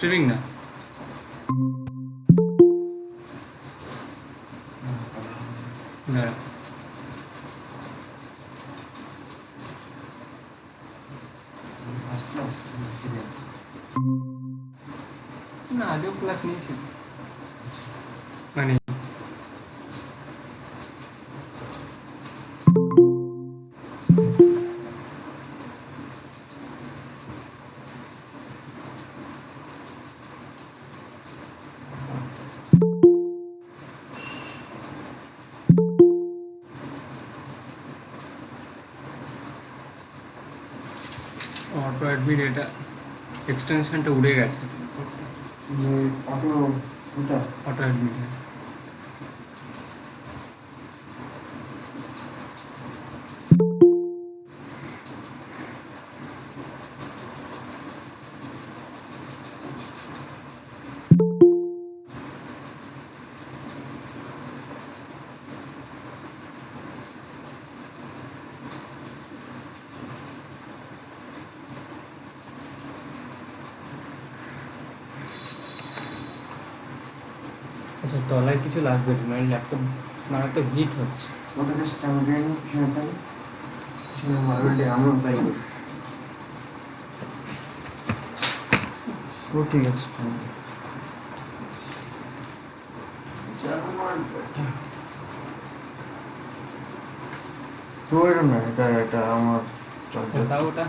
Streaming না দাঁড়া না আগেও ক্লাস নিয়েছি মানে অটো অ্যাডমিন এটা এক্সটেনশনটা উড়ে গেছে অটো অটো অ্যাডমিন আচ্ছা তলায় কিছু লাগবে না মানে ল্যাপটপ মারাত্মক হিট হচ্ছে ওটাকে স্ট্যান্ডার্ড নিয়ে পিছনে থাকে পিছনে মারলে আমরা তাই করি ও ঠিক আছে তো এটা না এটা আমার তাও ওটা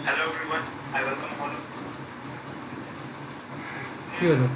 Hello everyone, I welcome all of you. কি হলো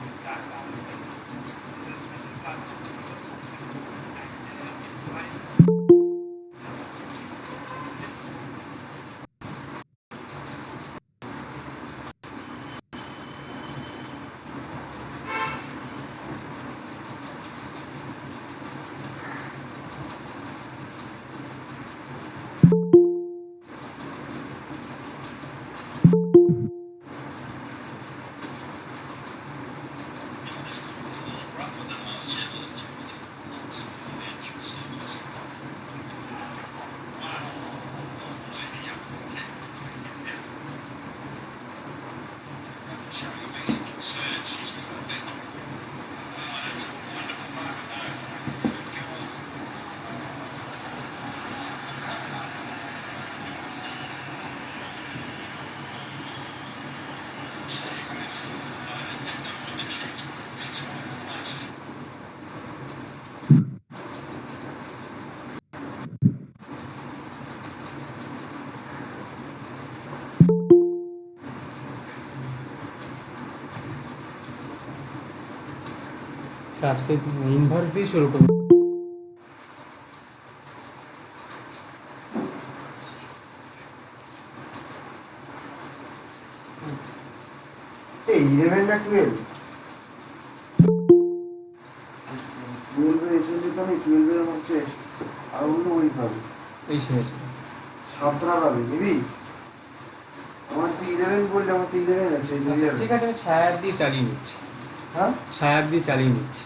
আচ্ছা আজকে ইনভার্স দিয়ে শুরু করবো এই 11 না 12 12 এর এসে দিতে আমি 12 এর হচ্ছে আর অন্য ওই পাবে এই শুনেছি 17 পাবে নিবি আমার তো 11 বললে আমার তো 11 আছে ঠিক আছে আমি ছায়া দিয়ে চালিয়ে নিচ্ছি হ্যাঁ ছায়া দিয়ে চালিয়ে নিচ্ছি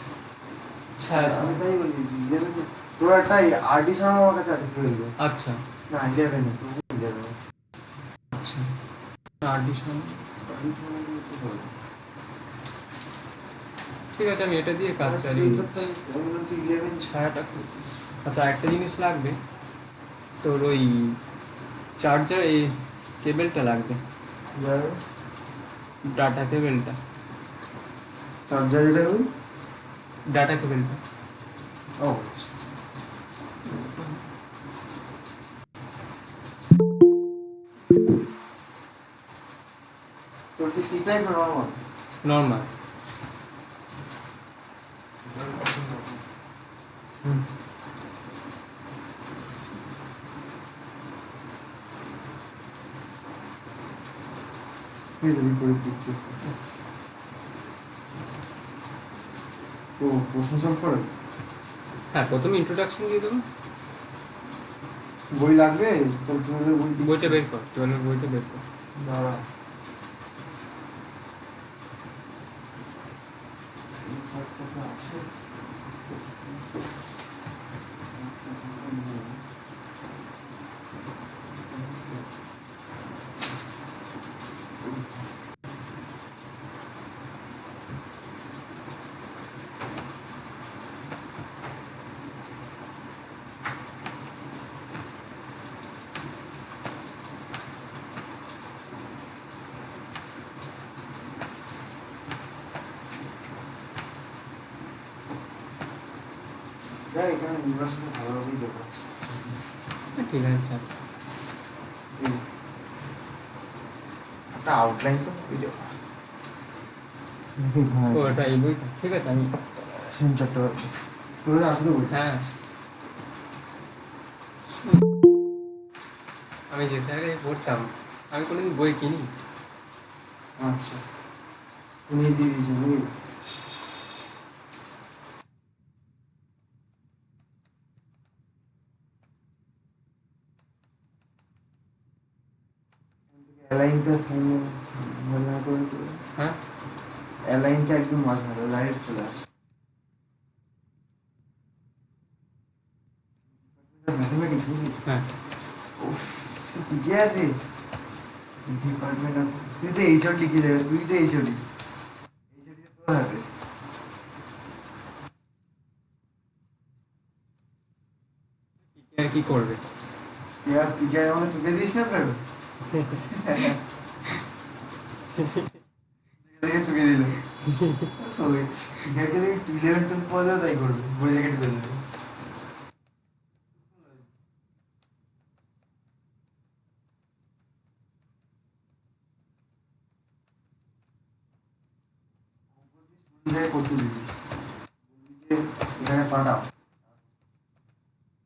ছায়া আমি তাই বলি 11 তোর একটা আরডিশন আমার কাছে আছে 12 আচ্ছা না 11 তো 11 আচ্ছা আডিশন ঠিক আছে আমি এটা দিয়ে কাজ চালিয়ে নিচ্ছি ছায়াটা খুঁজছিস আচ্ছা একটা জিনিস লাগবে তোর ওই চার্জার এই কেবেলটা লাগবে ডাটা কেবেলটা চার্জারটা ডাটা কেবেলটা ও তোর কি সি টাইপ না নরমাল নর্মাল। হুম। এই তো বিপরীত দিচ্ছে। ও প্রশ্ন সলভ করে? হ্যাঁ, প্রথমে ইন্ট্রোডাকশন দিয়ে দেবো। বই লাগবে? তোর টুয়েলভের বই দিচ্ছি। বইটা বের কর, 12 বইটা বের কর। দাঁড়া। আছে যাই, এখানে ইউনিভার্সিটি ভালোভাবেই দেবো। ঠিক আছে, চাপ। একটা আউটলাইন তো বই দেবো। ও এটা এই বইটা, ঠিক আছে। আমি সেম চ্যাপ্টার তোর কাছে আছে তো বই? হ্যাঁ আছে। আমি যে স্যারের কাছে পড়তাম, আমি কোনোদিন বই কিনি? আচ্ছা, উনি দিয়ে দিয়েছেন উনি। অ্যালাইনটা সাইন মনে করে তো। হ্যাঁ, অ্যালাইনটা একদম মাঝখানে লাইট চলে আসে। ম্যাথমেটিক্স বুঝলি? হ্যাঁ। উফ, ঠিকই আছে। ডিপার্টমেন্ট তুই তো এইচওড লিখে দেবে, তুই তো এইচওডি। এইচওডি তোর হাতে। আর কি করবে? তুই আর পিজার আমাকে টুকে দিস না তো? দেখে টুকে দিল। পিজারকে দেখি 11-12 পদে তাই করবে, বই দেখে টুকে দেবে। করতে দিবি, যে এখানে পাঠাও।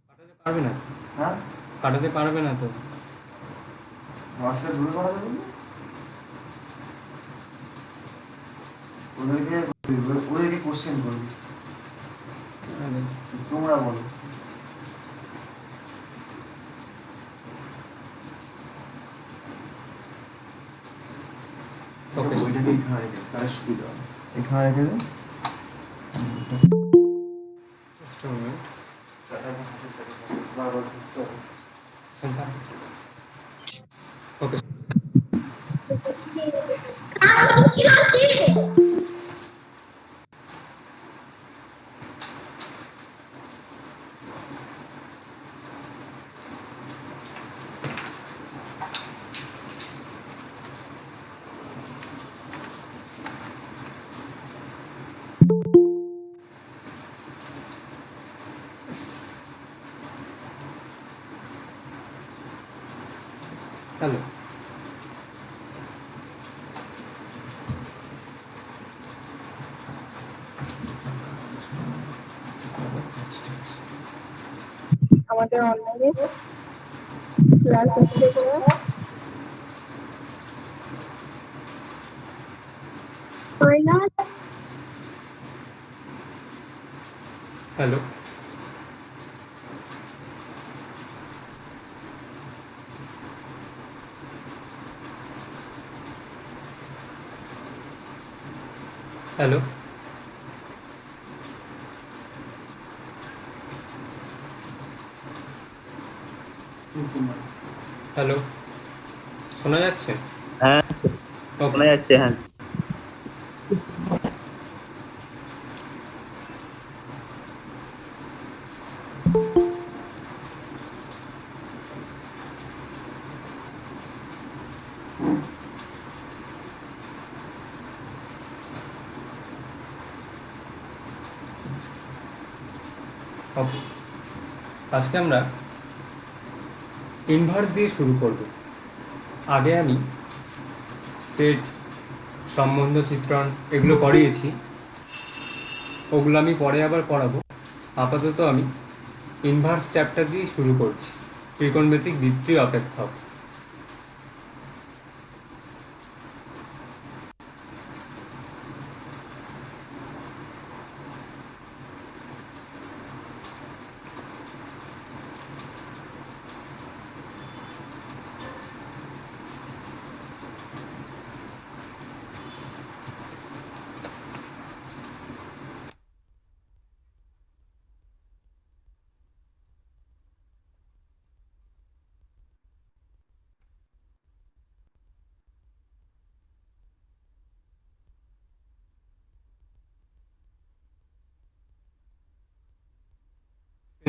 পাঠাতে পারবে না? হ্যাঁ, পাঠাতে পারবে না তো? হোয়াটসঅ্যাপ গ্রুপে পাঠাতে বলবি। ওদেরকে ওদেরকে কোশ্চেন করবি, তোমরা বলো। ওকে, ওইটাকে এখানে রেখে দে, তাহলে সুবিধা হবে। এখানে রেখে দে। just a moment. বারবার করতে হবে। Santa. ওকে। হ্যালো। আমাদের অনলাইনে ক্লাস হচ্ছে তো। হয় না? হ্যালো। হ্যালো। হ্যালো, শোনা যাচ্ছে? হ্যাঁ, ওকে। শোনা যাচ্ছে। হ্যাঁ, ওকে, আজকে আমরা ইনভার্স দিয়ে শুরু করব। আগে আমি সেট সম্বন্ধ চিত্রণ এগুলো করিয়েছি, ওগুলো আমি পরে আবার পড়াবো। আপাতত আমি ইনভার্স চ্যাপ্টার দিয়ে শুরু করছি, ত্রিকোণমিতিক দ্বিতীয় অপেক্ষক।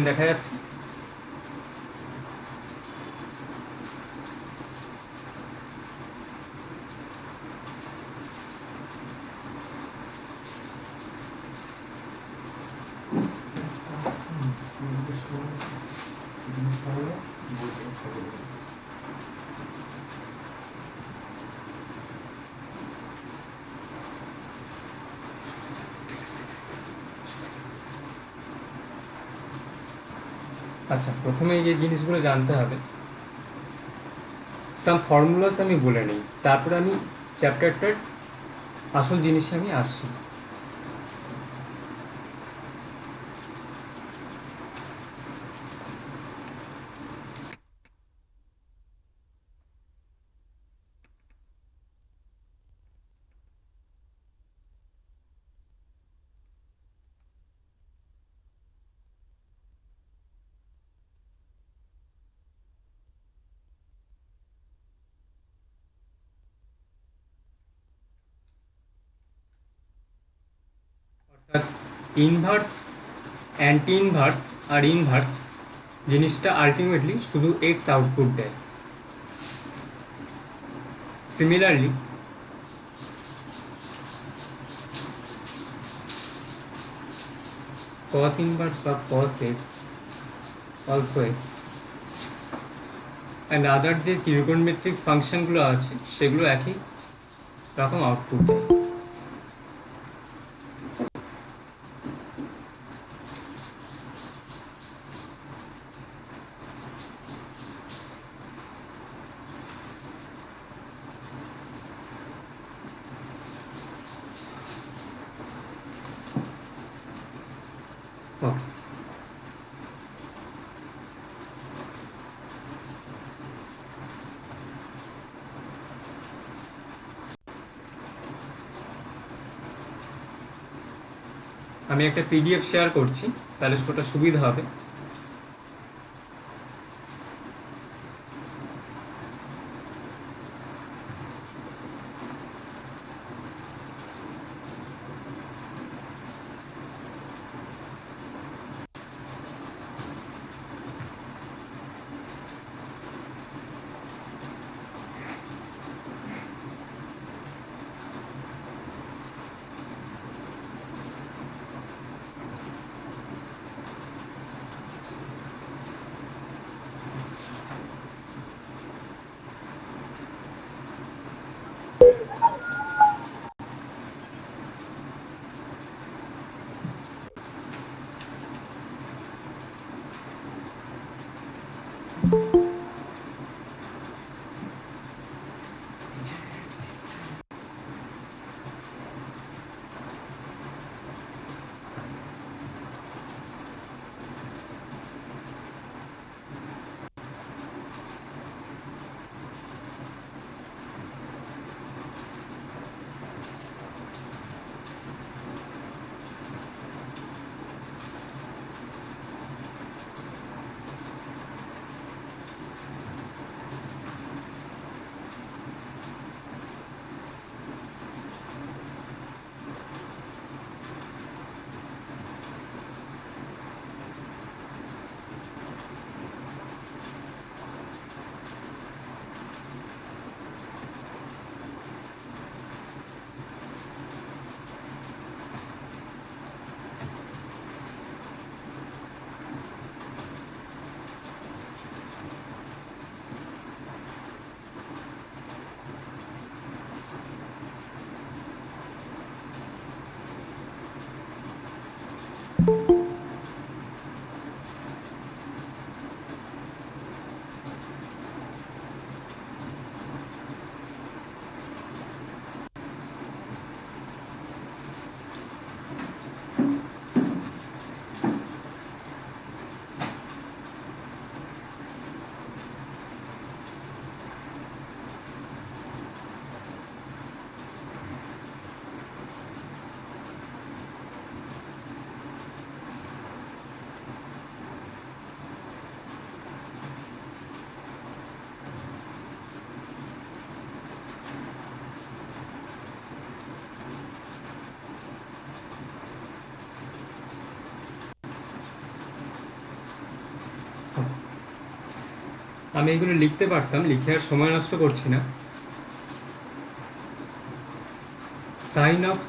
দেখা যাচ্ছে? আচ্ছা, প্রথমে যে জিনিসগুলো জানতে হবে, সাম ফর্মুলাস আমি বলে নিই, তারপরে আমি চ্যাপ্টারটার আসল জিনিসে আমি আসছি। অর্থাৎ ইনভার্স, অ্যান্টি ইনভার্স আর ইনভার্স জিনিসটা আলটিমেটলি শুধু এক্স আউটপুট দেয়। Similarly cos inverse of cos x also x, and আদার যে ত্রিকোণমিতিক ফাংশনগুলো আছে সেগুলো একই রকম আউটপুট দেয়। ওকে, আমি একটা পিডিএফ শেয়ার করছি, তাহলে সেটা সুবিধা হবে। আমি এগুলো লিখতে পারতাম, লিখে আর সময় নষ্ট করছি না।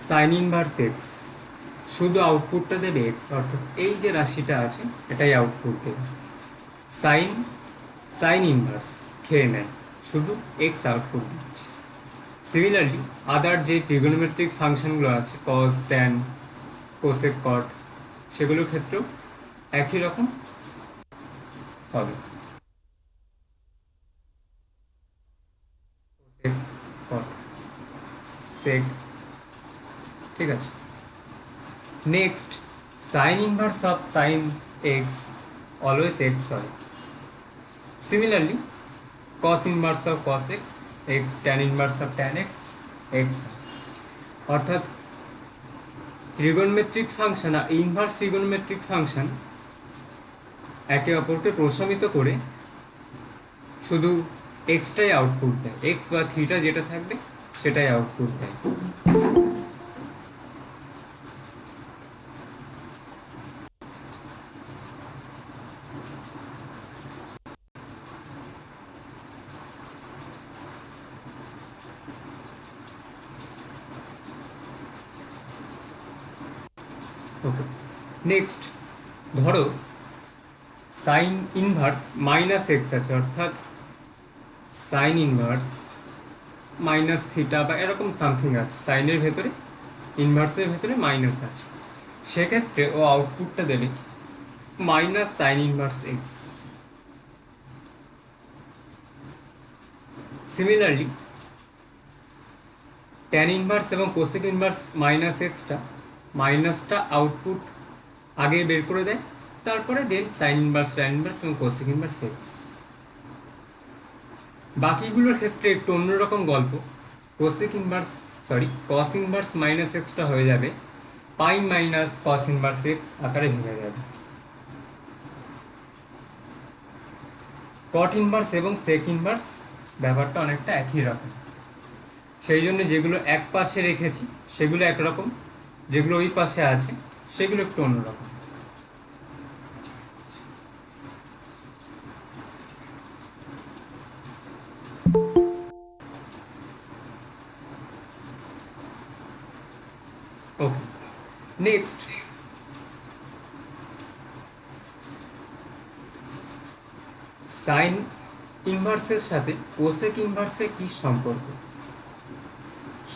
সাইন ইনভার্স এক্স শুধু আউটপুটটা দেবে এক্স, অর্থাৎ এই যে রাশিটা আছে এটাই আউটপুট দেবে। সাইন ইনভার্স খেয়ে নেয়, শুধু এক্স আউটপুট দিচ্ছে। সিমিলারলি আদার যে ট্রিগোনোমেট্রিক ফাংশনগুলো আছে কস, ট্যান, কোসেক, কট, সেগুলোর ক্ষেত্রেও একই রকম হবে। কোসেক, কট, সেক, ঠিক আছে। Next, sine inverse of sine x always x হয়। Similarly cos inverse of cos x x, tan inverse of tan x x. অর্থাৎ ত্রিগোণমেট্রিক ফাংশন আর ইনভার্স ত্রিগোণমেট্রিক ফাংশন একে অপরকে প্রশমিত করে শুধু এক্সটাই আউটপুট দেয়, এক্স বা থিটা যেটা থাকবে সেটাই আউটপুট দেয়। ওকে, নেক্সট ধরো সাইন ইনভার্স মাইনাস এক্স আছে, অর্থাৎ সাইন ইনভার্স মাইনাস থিটা বা এরকম সামথিং আছে, সাইনের ভেতরে ইনভার্সের ভেতরে মাইনাস আছে। সেক্ষেত্রে ও আউটপুটটা দেবে minus sine inverse x. Similarly tan inverse এবং কোসেক ইনভার্স মাইনাস এক্সটা, মাইনাসটা আউটপুট আগে বের করে দেয়, তারপরে দেন সাইন ইনভার্স, ট্যান ইনভার্স এবং কোসেক ইনভার্স এক্স। বাকিগুলোর ক্ষেত্রে একটু অন্যরকম গল্প। কস ইনভার্স মাইনাস এক্সটা হয়ে যাবে পাই মাইনাস কস ইনভার্স এক্স আকারে ভেঙে যাবে। কট ইনভার্স এবং সেক ইনভার্স ব্যাপারটা অনেকটা একই রকম, সেই জন্য যেগুলো এক পাশে রেখেছি সেগুলো একরকম, যেগুলো ওই পাশে আছে সেগুলো একটু অন্যরকম। ওকে, নেক্সট সাইন ইনভার্সের সাথে কোসেক ইনভার্সের কি সম্পর্ক?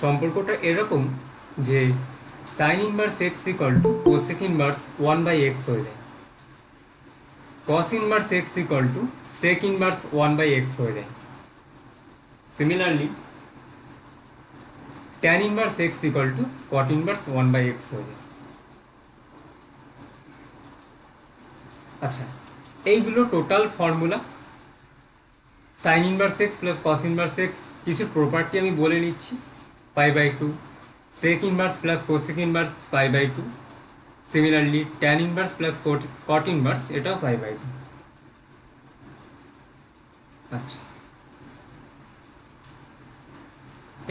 সম্পর্কটা এরকম যে sine inverse x equal to cosec inverse 1/x হয়ে যায়, cos inverse x equal to sec inverse 1/x হয়ে যায়। Similarly tan inverse x equal to cot inverse 1/x হয়ে যায়। আচ্ছা, এইগুলো total formula. Sine inverse x plus cos inverse x কিছু property আমি বলে নিচ্ছি, π/2, sec inverse plus cosec inverse π/2, similarly tan inverse plus cot inverse এটাও π/2। আচ্ছা,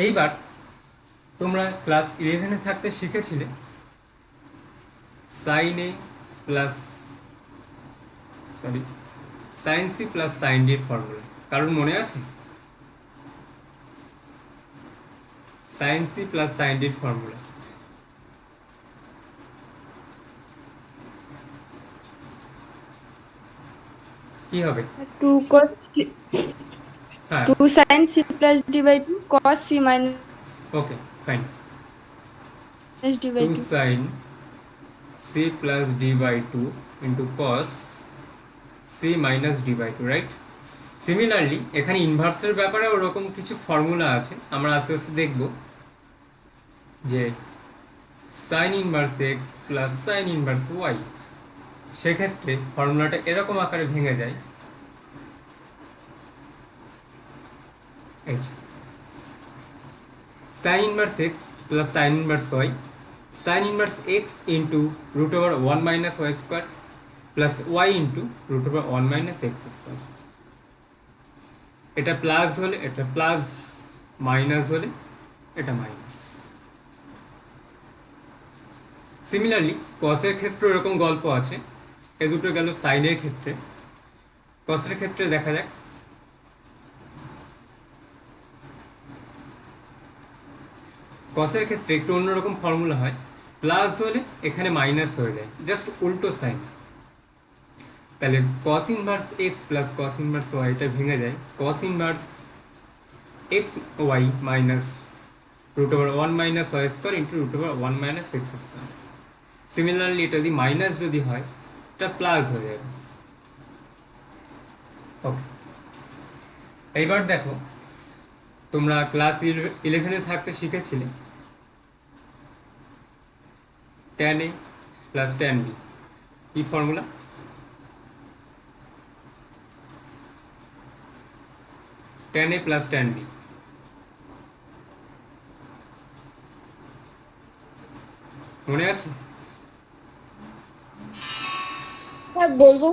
এইবার তোমরা ক্লাস 11-এ থাকতে শিখেছিলে sine C plus sine D এর ফর্মুলা, কারণ মনে আছে? সাইন সি প্লাস সাইন ডির ফর্মুলা কি হবে? 2 cos হ্যাঁ, 2 sin c plus d by 2 cos c minus okay fine. d by 2 2 sin c plus d by 2 into cos c minus d by 2, right? Similarly এখানে ইনভার্সের ব্যাপারে ওরকম কিছু formula আছে, আমরা আস্তে আস্তে দেখব যে sine inverse x plus sine inverse y, সেক্ষেত্রে ফর্মুলাটা এরকম আকারে ভেঙে যায়। Sine inverse x plus sine inverse y, sine inverse x into root over 1 minus y square plus y into root over 1 minus x square. এটা plus হলে এটা plus, minus হলে এটা মাইনাস। সিমিলারলি কসের ক্ষেত্রে এরকম গল্প আছে, এ দুটো গেল সাইনের ক্ষেত্রে। কসের ক্ষেত্রে দেখা যাক কসের ক্ষেত্রে একটু অন্যরকম ফর্মুলা হয়, প্লাস হলে এখানে মাইনাস হয়ে যায়, জাস্ট উল্টো সাইন। তাহলে cos inverse x plus cos inverse y এটা ভেঙে যায়, cos inverse x y minus root over one minus y square into root over one minus x square. Similarly এটা যদি মাইনাস যদি হয় এটা প্লাস হয়ে যাবে। ওকে, এইবার দেখো তোমরা ক্লাস 11-এ থাকতে শিখেছিলে tan a plus tan b, কি formula? tan a plus tan b মনে আছে? হ্যাঁ বলবো।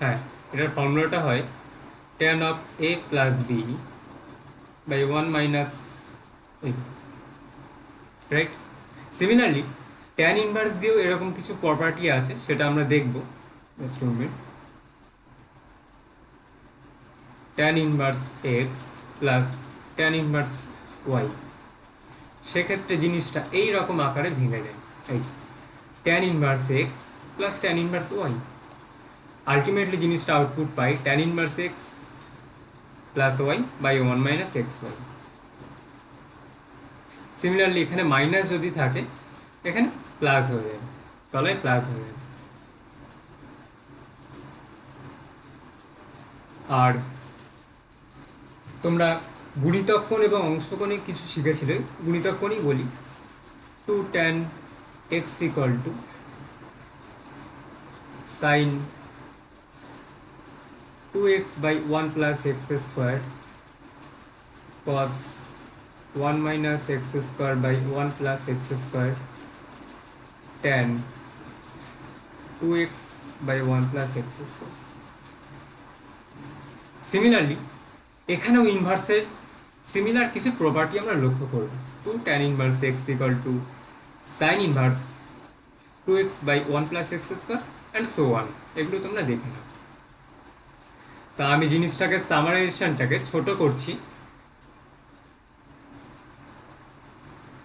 হ্যাঁ, এটার ফর্মুলাটা হয় tan of a plus b by one minus a, right? Similarly tan inverse দিয়েও এরকম কিছু প্রপার্টি আছে, সেটা আমরা দেখব just a minute। tan inverse x plus tan inverse y, সেক্ষেত্রে জিনিসটা এই রকম আকারে ভেঙে যায়। এই যে tan inverse x plus tan inverse y, ultimately জিনিসটা আউটপুট পাই tan inverse x plus y by one minus x y. Similarly এখানে মাইনাস যদি থাকে এখানে প্লাস হয়ে যাবে, তলায় প্লাস হয়ে যাবে। আর তোমরা গুণিতক কোণ এবং অংশকোণে কিছু শিখেছিলে, গুণিতক কোণই বলি, 2 tan x equal to sine 2x by 1 plus x square cos 1 minus x square by 1 plus x square tan 2x by 1 plus x square. Similarly এখানেও ইনভার্সের সিমিলার কিছু প্রপার্টি আমরা লক্ষ্য করব। 2 tan inverse x equal to sine inverse 2x by 1 plus x square and so on, এগুলো তোমরা দেখে নাও। তা আমি জিনিসটাকে সামারাইজেশনটাকে ছোট করছি,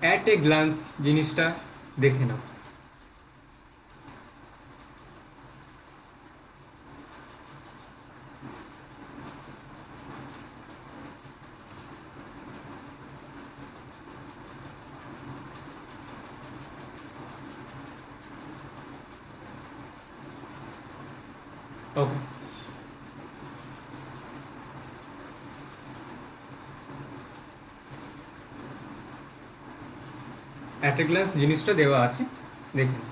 অ্যাট এ গ্লান্স জিনিসটা দেখে নাও। ওকে, অ্যাট এ গ্লান্স জিনিসটা দেওয়া আছে, দেখে নাও।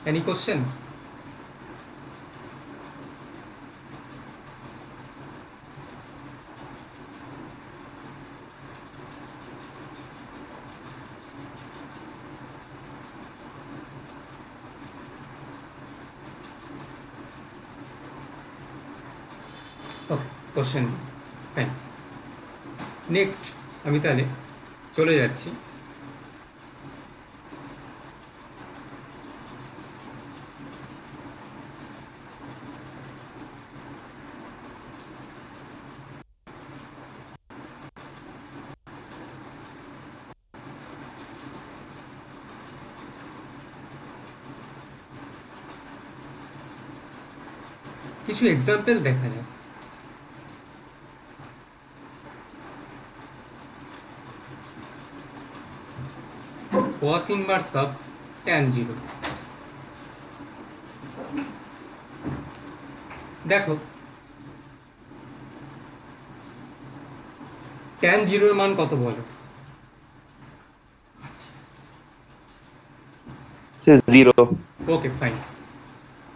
Any question? ওকে, কোশ্চেন ফাইন। নেক্সট আমি তাহলে চলে যাচ্ছি কিছু এক্সাম্পল দেখা যাক। cos ইনভার্স অফ tan 0, দেখো tan 0 এর মান কত বলো? সে 0। ওকে ফাইন,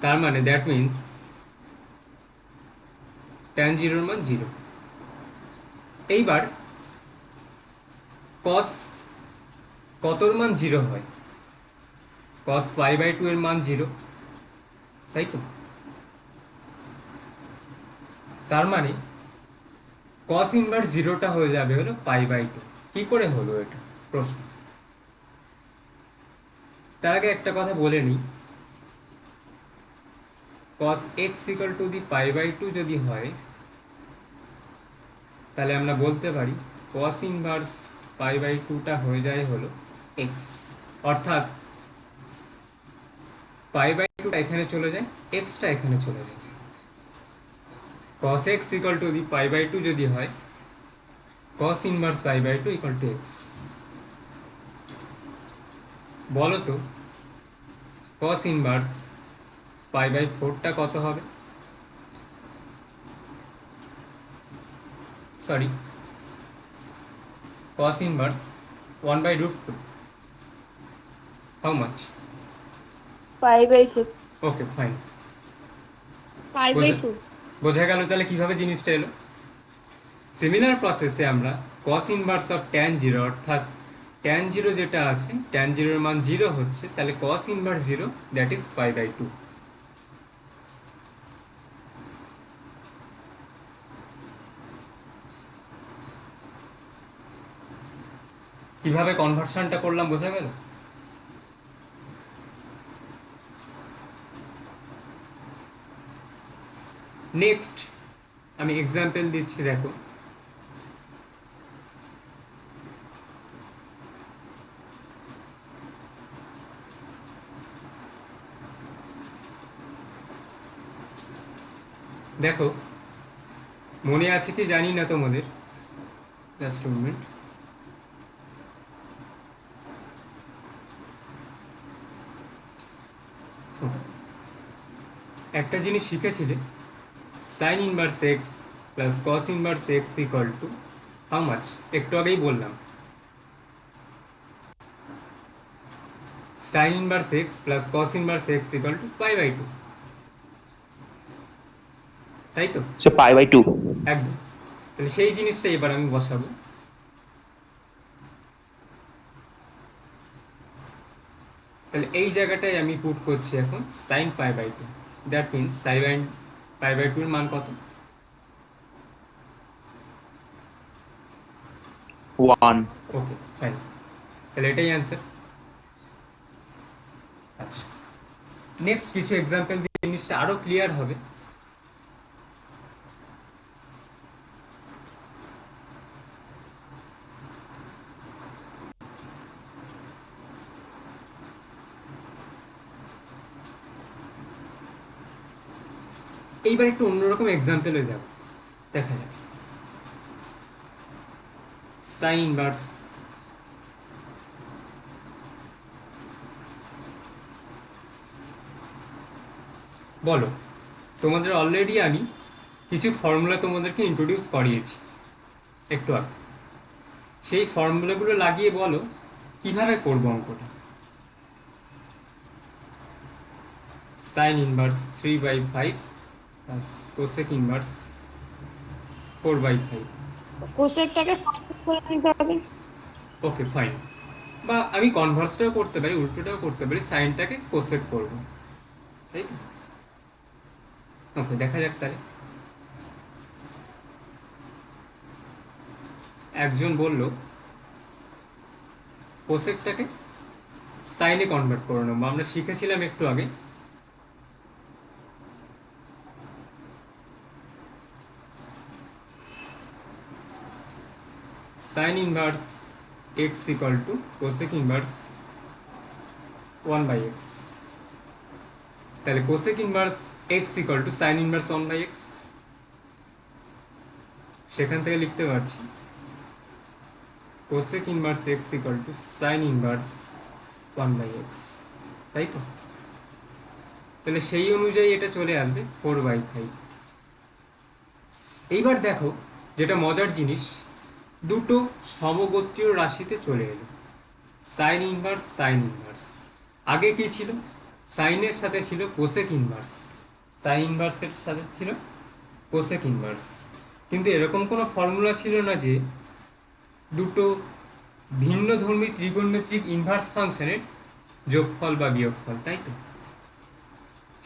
তার মানে দ্যাট মিন্স tan 0 এর মান 0। এইবার কস কতর মান 0 হয়? কস পাই বাই 2 এর মান 0, তাই তো? তার মানে কস ইনভার্স 0টা হয়ে যাবে হলো পাই বাই 2। কি করে হলো এটা প্রশ্ন? তার আগে একটা কথা বলে নিই, cos x equal to the pi by 2 যদি হয়, তাহলে আমরা বলতে পারি cos ইনভার্স পাই বাই 2টা হয়ে যায় হলো x, অর্থাৎ পাই বাই 2টা এখানে চলে যায়, xটা এখানে চলে যায়। cos x equal to the pi by 2 যদি হয়, cos inverse pi by 2 equal to x। বলো তো cos ইনভার্স পাই বাই 4টা কত হবে? Sorry, cos inverse 1 by root 2. How much? 5/2. Okay, fine. 5/2. বোঝা গেল তাহলে কিভাবে জিনিসটা এলো। সিমিলার প্রসেসে আমরা cos ইনভার্স অফ tan 0, অর্থাৎ tan 0 যেটা আছে, tan 0 এর মান 0 হচ্ছে, তাহলে cos inverse 0 that is pi by 2। কিভাবে কনভার্সনটা করলাম বোঝা গেল? নেক্সট আমি এক্সাম্পল দিচ্ছি, দেখো। দেখো, মনে আছে কি জানি না তোমাদের, জাস্ট মিনিট। একটা জিনিস শিখেছিলে, sine inverse x plus cos inverse x equal to how much? একটু আগেই বললাম, sine inverse x plus cos inverse x equal to pi by 2, তাই তো? সে পাই বাই 2। একদম। তাহলে সেই জিনিসটা এবার আমি বসাবো। তাহলে এই জায়গাটায় আমি পুট করছি এখন sine pi by 2, that means sine pi by 2 এর মান কত? 1। Okay, fine. তাহলে এটাই অ্যান্সার। আচ্ছা, নেক্সট কিছু এক্সাম্পল দিয়ে জিনিসটা আরো ক্লিয়ার হবে। এইবার একটু অন্যরকম এক্সাম্পলে যাব, দেখা যাক। সাইন ইনভার্স বলো, তোমাদের অলরেডি আমি কিছু ফর্মুলা তোমাদেরকে ইন্ট্রোডিউস করিয়েছি একটু আগে, সেই ফর্মুলাগুলো লাগিয়ে বলো কিভাবে করবো অঙ্কটা। Sine inverse 3/5 plus cosec inverse 4/5। কোষেরটাকে ফাইন্ড করে নিতে হবে। Okay, fine. বা আমি কনভার্সটাও করতে পারি, উল্টোটাও করতে পারি, সাইনটাকে কোসেক করবো, তাই তো? ওকে, দেখা যাক তাহলে। একজন বলল কোসেকটাকে সাইনে কনভার্ট করে নেবো, আমরা শিখেছিলাম একটু আগে। Sign inverse x equal two cosec inverse 1/x। তাহলে cosec inverse x equal to sine inverse 1/x, সেখান থেকে লিখতে পারছি cosec inverse x equal to sine inverse 1/x, তাই তো? তাহলে সেই অনুযায়ী এটা চলে আসবে 4/5। এইবার দেখো, যেটা মজার জিনিস, দুটো সমগোত্রীয় রাশিতে চলে এলো, সাইন ইনভার্স সাইন ইনভার্স। আগে কি ছিল? সাইনের সাথে ছিল কোসেক ইনভার্স, সাইন ইনভার্সের সাথে ছিল কোসেক ইনভার্স। কিন্তু এরকম কোনো ফর্মুলা ছিল না যে দুটো ভিন্নধর্মী ত্রিকোণমিতিক ইনভার্স ফাংশনের যোগফল বা বিয়োগফল, তাই তো?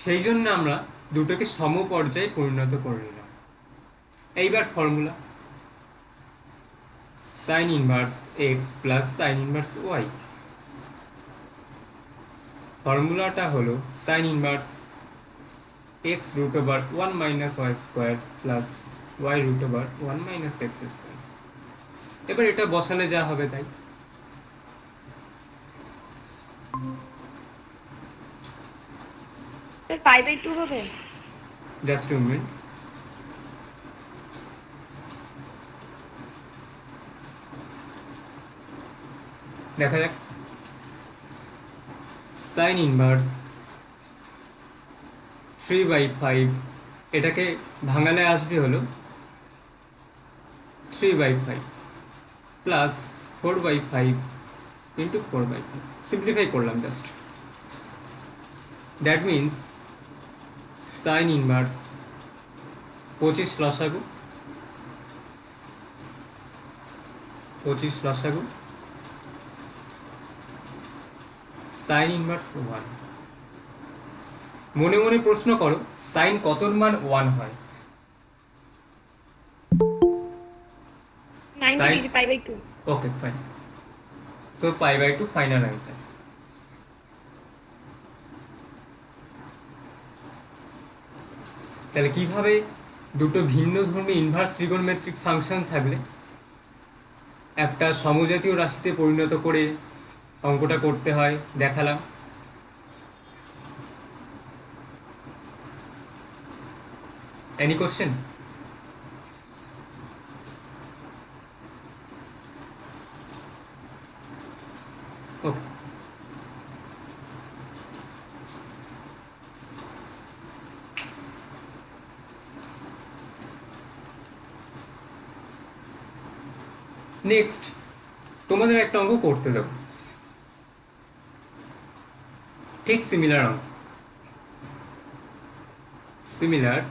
সেই জন্য আমরা দুটোকে সমপর্যায়ে পরিণত করে নিলাম। এইবার formula sine inverse x plus sine inverse y. ফর্মুলাটা হলো sine inverse x root over 1 minus y square plus y root over 1 minus x square. এবার এটা বসালে যা হবে তাই। স্যার পাই/2 হবে? Just a minute. দেখা যাক। সাইন ইনভার্স 3/5, এটাকে ভাঙালে আসবে হলো 3/5 প্লাস 4/5 ইন্টু 4/5। সিম্পলিফাই করলাম just. That means sign inverse 25 লসাগু, 25 লসাগু সাইন ইনভার্স 1। মনে মনে প্রশ্ন করো, সাইন কতর মান 1 হয়? 90 Sin- degree pi. Okay fine. So π/2 final answer. তাহলে কিভাবে দুটো ভিন্নধর্মী ইনভার্স ত্রিকোণমিতিক ফাংশন থাকলে একটা সমজাতীয় রাশিতে পরিণত করে অঙ্কটা করতে হয় দেখালাম। Any question? ওকে, নেক্সট তোমাদের একটা অঙ্ক করতে দেবো, ঠিক সিমিলার অঙ্ক, similar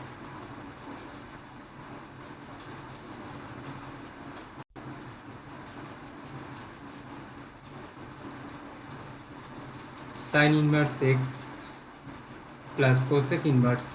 sign inverse x plus cosec inverse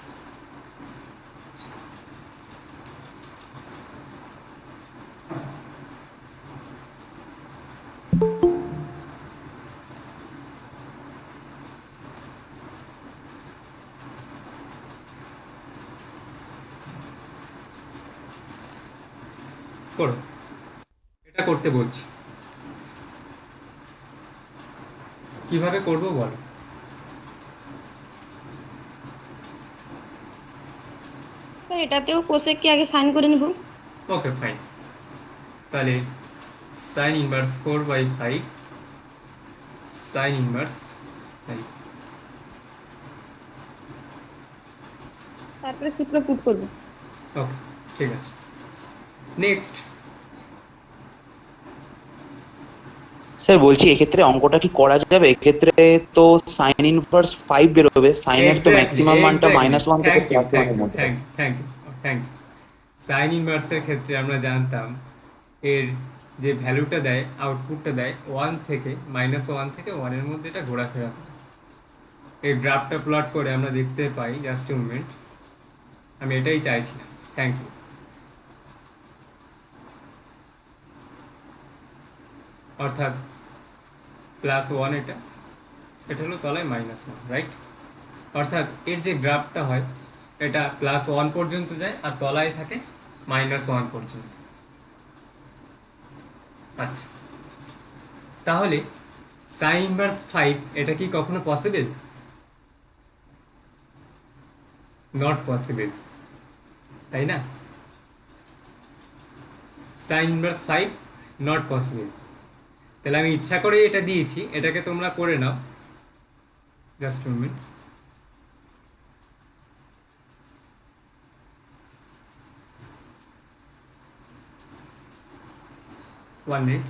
করো। এটা করতে বলছি, কিভাবে করবো বলো? স্যার এটাতেও কোসেক কি আগে সাইন করে নিব? ওকে ফাইন। তাহলে সাইন ইনভার্স 4/5 সাইন ইনভার্স 5। তারপরে সূত্র পুট করব। ওকে ঠিক আছে। নেক্সট স্যার বলছি এক্ষেত্রে অঙ্কটা কি করা যাবে? এক্ষেত্রে তো সাইন ইনভার্স 5 বেরোবে, সাইনের তো ম্যাক্সিমাম মানটা -1 থেকে +1 এর মধ্যে। Thank you. সাইন ইনভার্সের ক্ষেত্রে আমরা জানতাম এর যে ভ্যালুটা দেয়, আউটপুটটা দেয় 1 থেকে -1 থেকে 1 এর মধ্যে এটা ঘোরাফেরা করে। এই গ্রাফটা প্লট করে আমরা দেখতে পাই, জাস্ট এ মোমেন্ট, আমি এটাই চাইছিলাম। Thank you. অর্থাৎ +1, এটা হলো তলায় -1, রাইট? অর্থাৎ এর যে গ্রাফটা হয় এটা +1 পর্যন্ত যায় আর তলায় থাকে -1 পর্যন্ত। আচ্ছা, তাহলে সাইন ইনভার্স 5 এটা কি কখনো পসিবল? নট পসিবল, তাই না? Sine inverse 5 not possible. তাহলে আমি ইচ্ছা করে এটা দিয়েছি, এটাকে তোমরা করে নাও। Just a minute। One minute।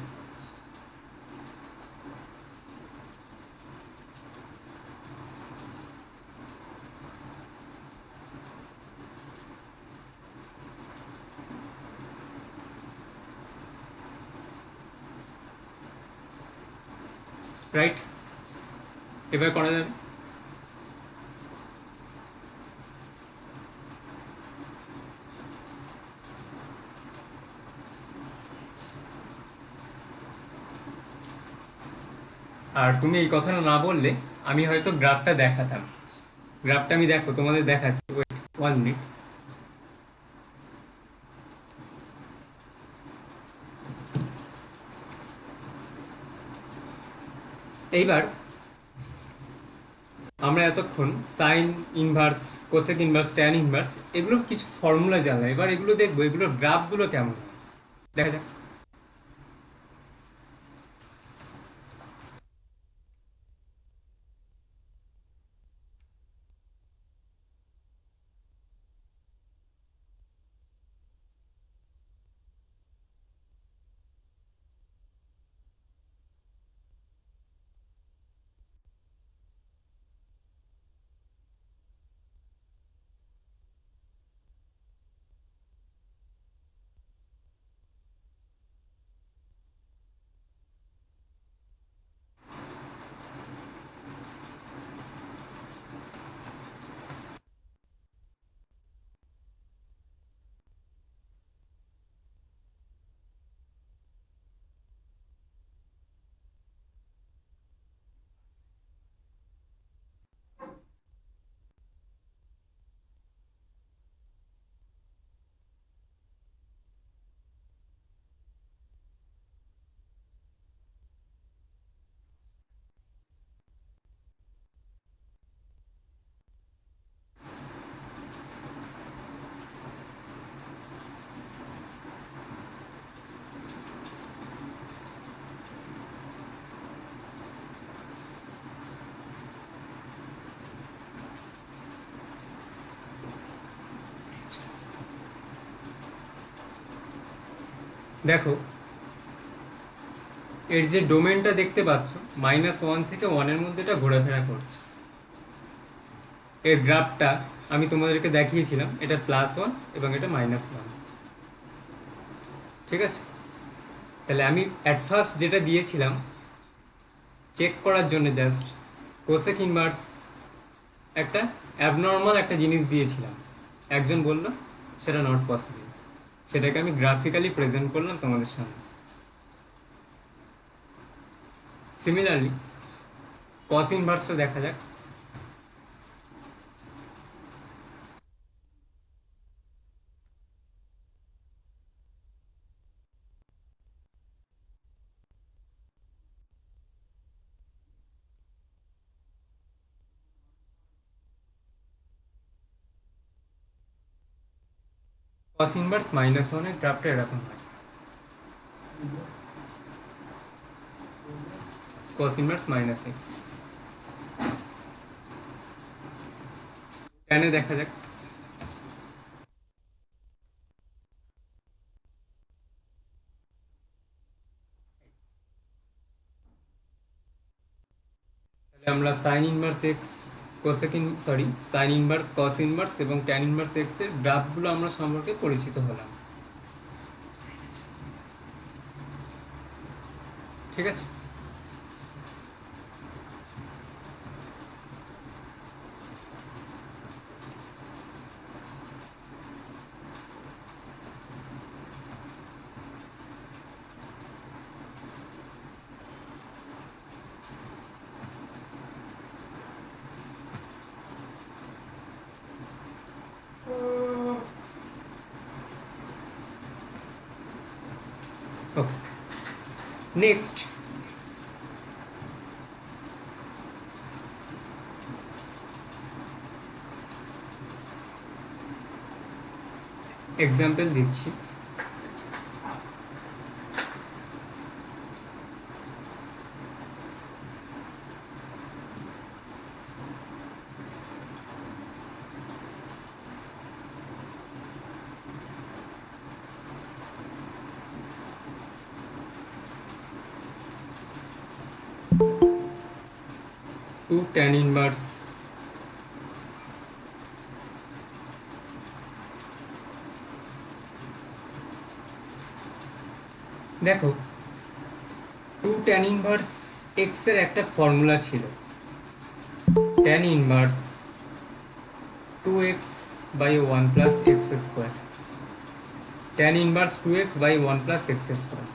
Right? এবার করা যাবে। আর তুমি এই কথাটা না বললে আমি হয়তো গ্রাফটা দেখাতাম। গ্রাফটা আমি দেখো তোমাদের দেখাচ্ছি, ওয়েট 1 মিনিট। এইবার আমরা এতক্ষণ sign inverse, cosec inverse, tan inverse এগুলো কিছু ফর্মুলা জানলাম। এবার এগুলো দেখবো এগুলোর গ্রাফগুলো কেমন হয়। দেখা যাক। দেখো এর যে ডোমেনটা দেখতে পাচ্ছ, -1 থেকে 1-এর মধ্যে এটা ঘোরাফেরা করছে। এর গ্রাফটা আমি তোমাদেরকে দেখিয়েছিলাম, এটা +1 এবং এটা -1। ঠিক আছে? তাহলে আমি অ্যাট ফার্স্ট যেটা দিয়েছিলাম চেক করার জন্য, জাস্ট কোসেক ইনভার্স একটা অ্যাবনর্মাল একটা জিনিস দিয়েছিলাম। একজন বলল সেটা নট পসিবল, সেটাকে আমি গ্রাফিক্যালি প্রেজেন্ট করলাম তোমাদের সামনে। সিমিলারলি কস ইনভার্সটা দেখা যাক। কস ইনভার্স -1-এর গ্রাফটা এরকম হয়। cos inverse -x। tan এ দেখা যাক। তাহলে আমরা sin inverse x, sin inverse, cos inverse এবং tan ইনভার্স x এর গ্রাফগুলো আমরা সম্পর্কে পরিচিত হলাম। ঠিক আছে? ওকে, নেক্সট এক্সাম্পল দিচ্ছি। টু tan ইনভার্স দেখো 2 tan ইনভার্স এক্স এর একটা ফর্মুলা ছিল, tan inverse 2x by 1 plus x square, tan inverse 2x by 1 plus x square.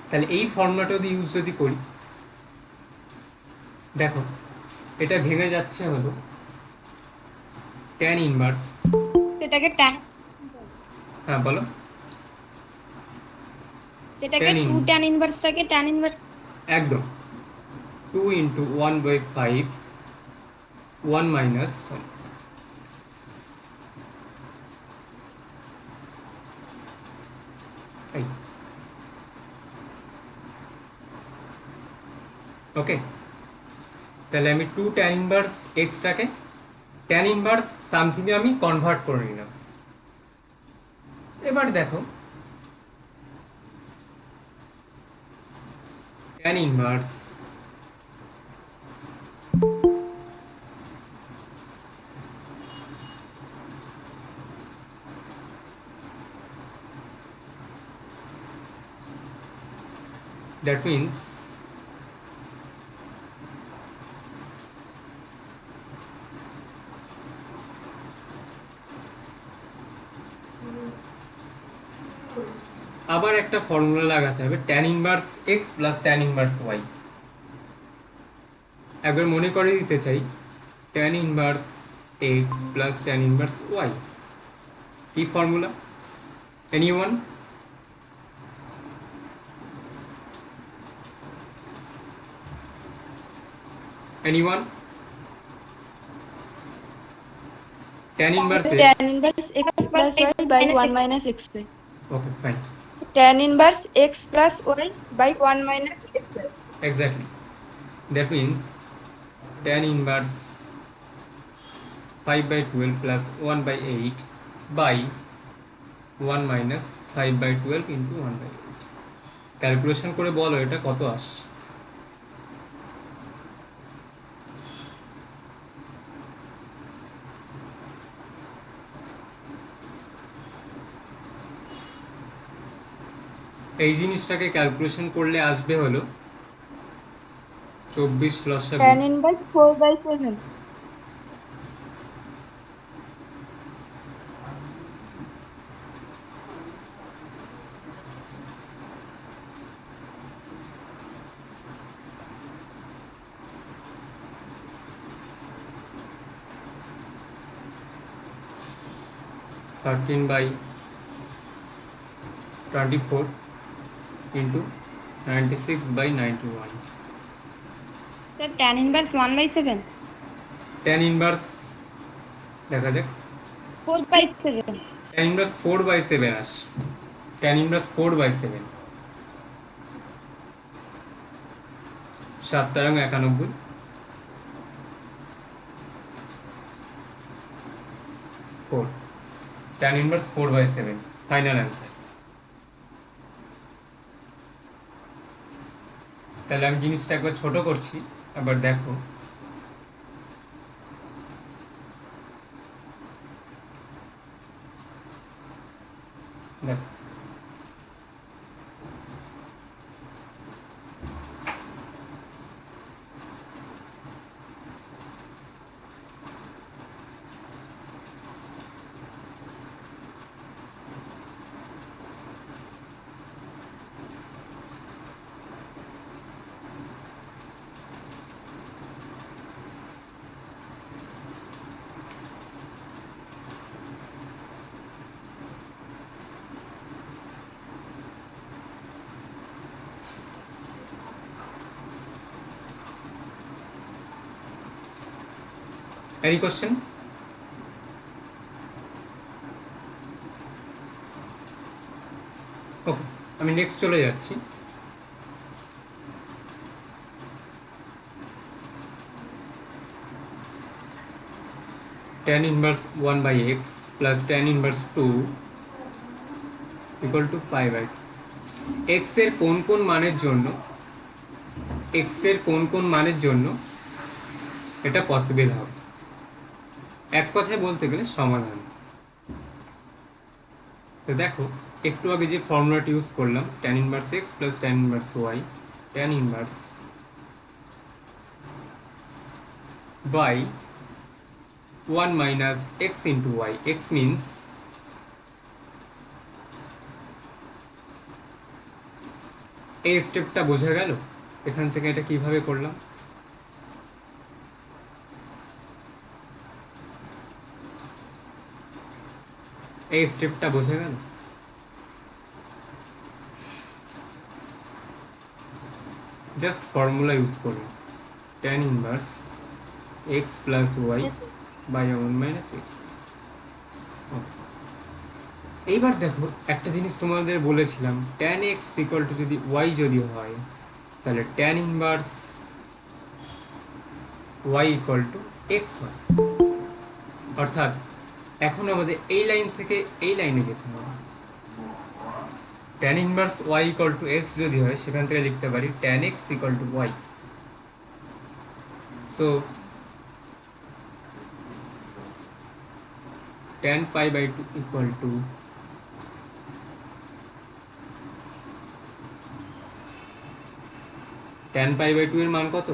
তাহলে এই ফর্মুলাটা ইউজ যদি করি, দেখো এটা ভেঙে যাচ্ছে হলো tan ইনভার্স, সেটাকে ট্যান হ্যাঁ বলো, সেটাকে tan 2 ট্যান ইনভার্সটাকে ট্যান ইনভার্স একদম 2 ইন্টু 1/5 1 মাইনাস ওকে। তাহলে আমি 2 tan ইনভার্স এক্সটাকে tan ইনভার্স সামথিংয়ে আমি কনভার্ট করে নিলাম। এবার দেখো tan ইনভার্স that means আবার একটা ফর্মুলা লাগাতে হবে, tan inverse x plus tan inverse y। একবার মনে করে দিতে চাই, tan inverse x plus tan inverse y কি formula? Anyone? Anyone? tan inverse x, tan inverse x plus y by 1 minus xy. Okay fine, Tan inverse x plus y by 1 minus xy. exactly, that means tan inverse 5/12 plus 1/8 by 1 minus 5/12 into 1/8। Calculation করে বলো এটা কত আসছে? এই জিনিসটাকে calculation করলে আসবে হলো 24 plus Tan inverse 4 by 7. Thirteen by 24 into 96/91। Sir tan inverse 1/7 tan inverse দেখা যাক, 4/7 tan ইনভার্স 4/7 আসছে, tan ইনভার্স 4/7 7 তারং 91 4, tan ইনভার্স 4/7 ফাইনাল অ্যান্সার। তাহলে আমি জিনিসটা একবার ছোট করছি, আবার দেখো দেখো Any question? ওকে, আমি নেক্সট চলে যাচ্ছি। tan inverse 1 by x plus tan inverse 2 equal to pi by 2। x এর কোন কোন মানের জন্য, x এর কোন কোন মানের জন্য এটা পসিবল হবে? এক কথায় বলতে গেলে সমাধান। তো দেখো একটু আগে যে ফর্মুলাটি ইউজ করলাম tan inverse x plus tan inverse y, tan inverse by 1 minus x into y. X means এই স্টেপটা বোঝা গেল। এখান থেকে এটা কিভাবে করলাম, এই স্টেপটা বোঝা গেল। জাস্ট ফর্মুলা ইউজ করুন, tan inverse x plus y by 1 minus x. এইবার দেখো একটা জিনিস তোমাদের বলেছিলাম, tan x ইকুয়াল টু যদি y যদি হয় তাহলে tan inverse y equal to x হয়। অর্থাৎ এখন আমাদের এই লাইন থেকে এই লাইনে যেতে হবে। tan inverse y equal to x যদি হয় সেখান থেকে লিখতে পারি tan x equal to y। So tan phi by 2 equal to tan pi by 2 এর মান কত?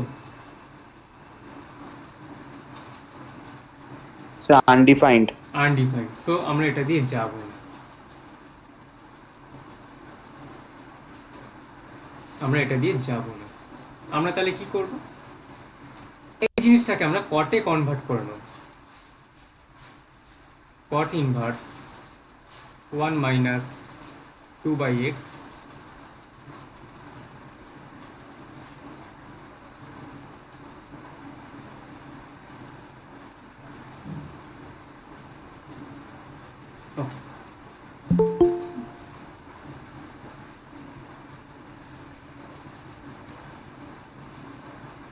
Sir undefined. আনডিফাইন্ড। সো আমরা এটা দিয়ে যাব না, আমরা এটা দিয়ে যাব না। আমরা তাহলে কি করব, এই জিনিসটাকে আমরা কটে কনভার্ট করে নেব। cot inverse 1 minus 2 by x okay.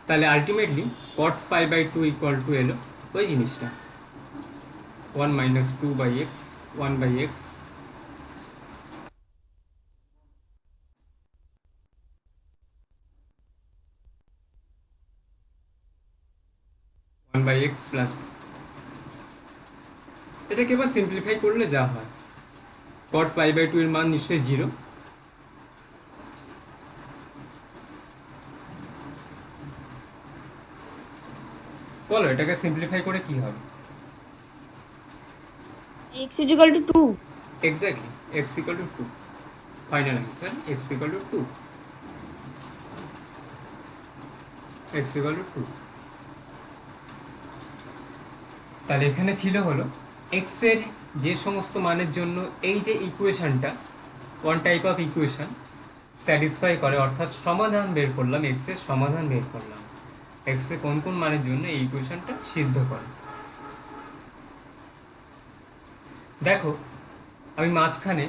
তাহলে ultimately cot phi by 2 equal to এলো ওই জিনিসটা 1 minus 2 by x 1 by x by x plus. এটাকে এবার সিম্পলিফাই করলে যা হয় cot pi বাই 2 এর মান নিশ্চয়ই 0। বলো এটাকে সিম্পলিফাই করে কি হবে? x is equal to 2. Exactly x equal two 2। Final answer x equal two 2, x equal two 2। তাহলে এখানে ছিল হলো x এর যে সমস্ত মানের জন্য এই যে ইকুয়েশনটা one type of equation satisfy করে, অর্থাৎ সমাধান বের করলাম, x এর সমাধান বের করলাম, x এর কোন কোন মানের জন্য এই ইকুয়েশনটা সিদ্ধ করে। দেখো আমি মাঝখানে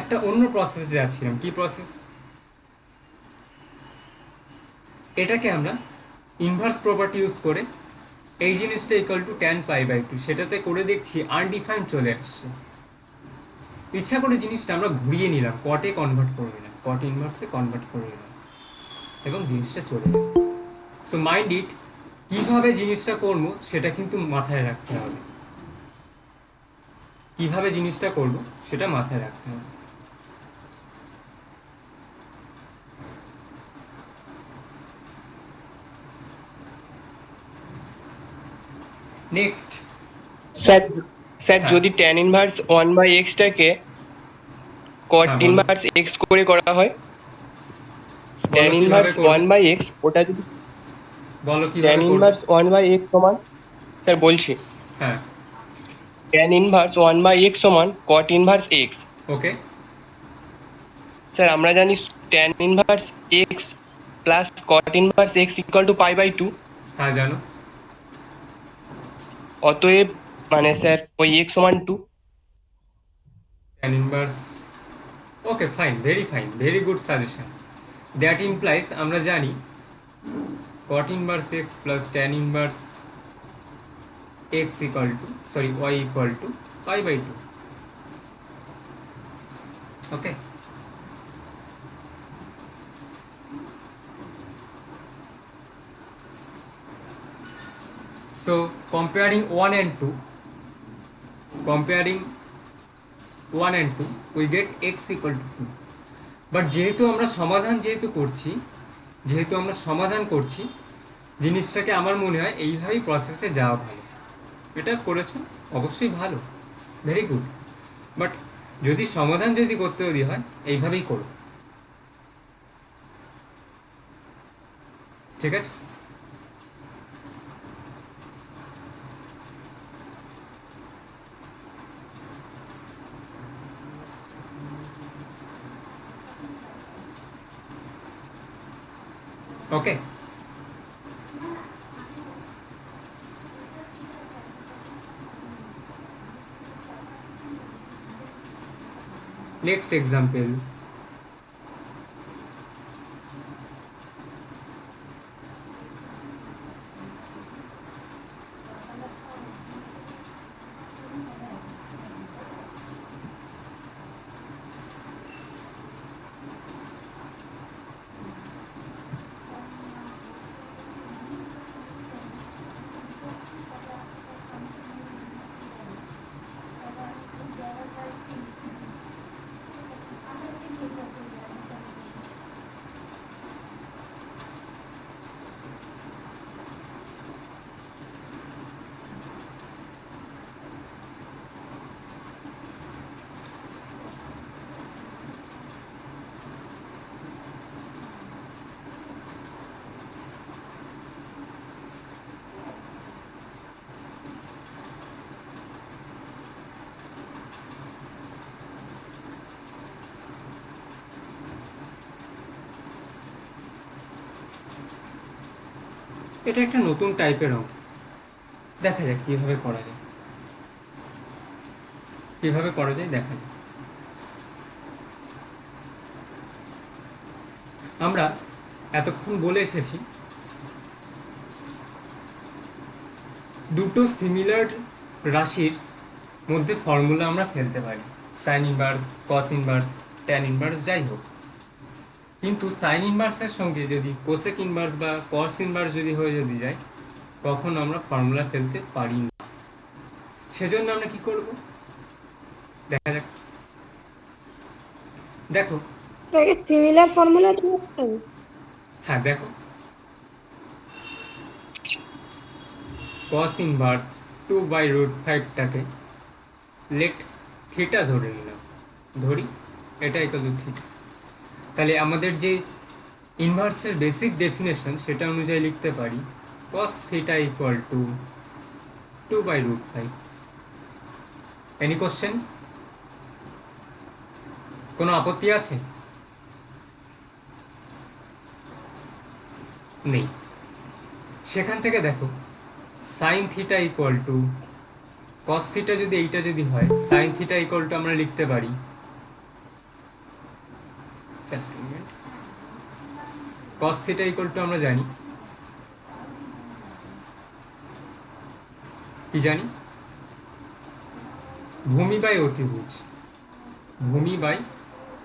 একটা অন্য প্রসেসে যাচ্ছিলাম। কি প্রসেস? এটাকে আমরা ইনভার্স প্রপার্টি ইউজ করে এই জিনিসটা equal to tan pi by 2 সেটাতে করে দেখছি আনডিফাইন্ড চলে আসছে। ইচ্ছা করে জিনিসটা আমরা ঘুরিয়ে নিলাম, কটে কনভার্ট করে নিলাম, কট ইনভার্সে কনভার্ট করে নিলাম এবং জিনিসটা চলে গেল। সো মাইন্ড ইট, কীভাবে জিনিসটা করবো সেটা কিন্তু মাথায় রাখতে হবে, কিভাবে জিনিসটা করব সেটা মাথায় রাখতে হবে। নেক্সট স্যার স্যার হ্যাঁ। যদি tan ইনভার্স 1 বাই x টাকে cot হ্যাঁ, বলো। ইনভার্স x করে করা হয়, tan বলো কিভাবে ইনভার্স করবে? 1 বাই x ওটা যদি বলো tan কিভাবে করবে? ইনভার্স 1 বাই x সমান, স্যার বলছি হ্যাঁ tan ইনভার্স 1 বাই x সমান cot inverse x। Okay. Sir আমরা জানি tan inverse x plus cot inverse x equal to pi by 2। হ্যাঁ জানো। অতএব মানে স্যার ওই x সমান 2। tan inverse, okay fine, very good suggestion. That implies আমরা জানি cot inverse x plus tan inverse x equal to y equal to pi by 2। Okay, so comparing 1 and 2, comparing 1 and 2, we get x equal to 2. But যেহেতু আমরা সমাধান করছি জিনিসটাকে আমার মনে হয় এইভাবেই প্রসেসে যাওয়া ভালো। এটা করেছো অবশ্যই ভালো, ভেরি গুড, বাট যদি সমাধান করতে হয় এইভাবেই করো, ঠিক আছে? ওকে, next example. এটা একটা নতুন টাইপের অঙ্ক, দেখা যাক কিভাবে করা যায় দেখা যাক। আমরা এতক্ষণ বলে এসেছি দুটো সিমিলার রাশির মধ্যে ফর্মুলা আমরা ফেলতে পারি, সাইন ইনভার্স, কস ইনভার্স, ট্যান ইনভার্স, যাই হোক। কিন্তু সাইন ইনভার্সের সঙ্গে যদি কোসেক ইনভার্স বা কস ইনভার্স হয়ে যায়, কখনো আমরা ফর্মুলা ফেলতে পারি না। সেজন্য আমরা কি করব দেখা যাক। দেখো সিমিলার ফর্মুলা, হ্যাঁ দেখো, কস ইনভার্স 2/√5টাকে লেট থিটা ধরে নিলাম, এটা ইকুয়াল টু থিটা। তাহলে আমাদের যে ইনভার্সের বেসিক ডেফিনেশন সেটা অনুযায়ী লিখতে পারি cos theta equal to 2/√5। Any question? কোনো আপত্তি আছে? নেই। সেখান থেকে দেখো sine theta equal to cos theta, এইটা হয় সাইন থিটা ইকুয়াল টু আমরা লিখতে পারি, just a minute, cos theta equal to আমরা জানি কি ভূমি বাই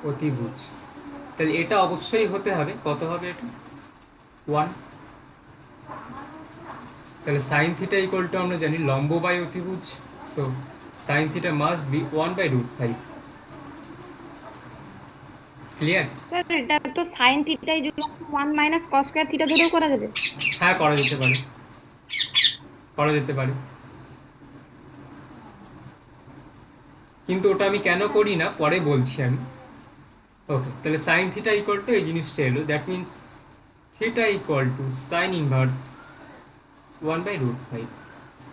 অতিভুজ। তাহলে এটা অবশ্যই হতে হবে, কত হবে এটা 1। তাহলে সাইন থিটা ইকুয়াল টু আমরা জানি লম্ব বাই অতিভুজ, so sine theta must be 1/√5। Clear? Sir এটা তো sin theta = 1 - cos square theta ধরেও করা যাবে। হ্যাঁ করা যেতে পারে, কিন্তু ওটা আমি কেন করি না পরে বলছি আমি। ওকে, তাহলে সাইন থিটা ইকুয়াল টু এই জিনিসটা এলো, that means theta equal to sine inverse 1/√5।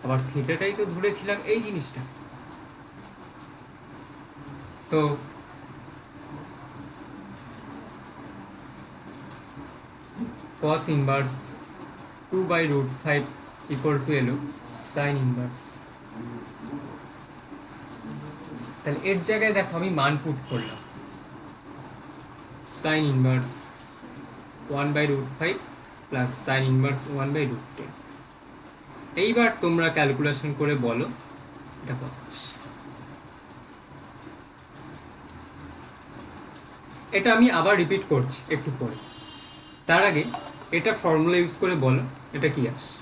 আবার থিটাটাই তো ধরেছিলাম এই জিনিসটা, তো cos ইনভার্স 2/√5 ইকুয়াল টু এলো সাইন ইনভার্স। তাহলে এর জায়গায় দেখো আমি মান পুট করলাম, sign inverse 1/√5 plus sine inverse 1/√10। এইবার তোমরা ক্যালকুলেশন করে বলো এটা কত আসছে। এটা আমি আবার রিপিট করছি একটু পরে, তার আগে এটা ফর্মুলা ইউজ করে বলো এটা কি আসছে।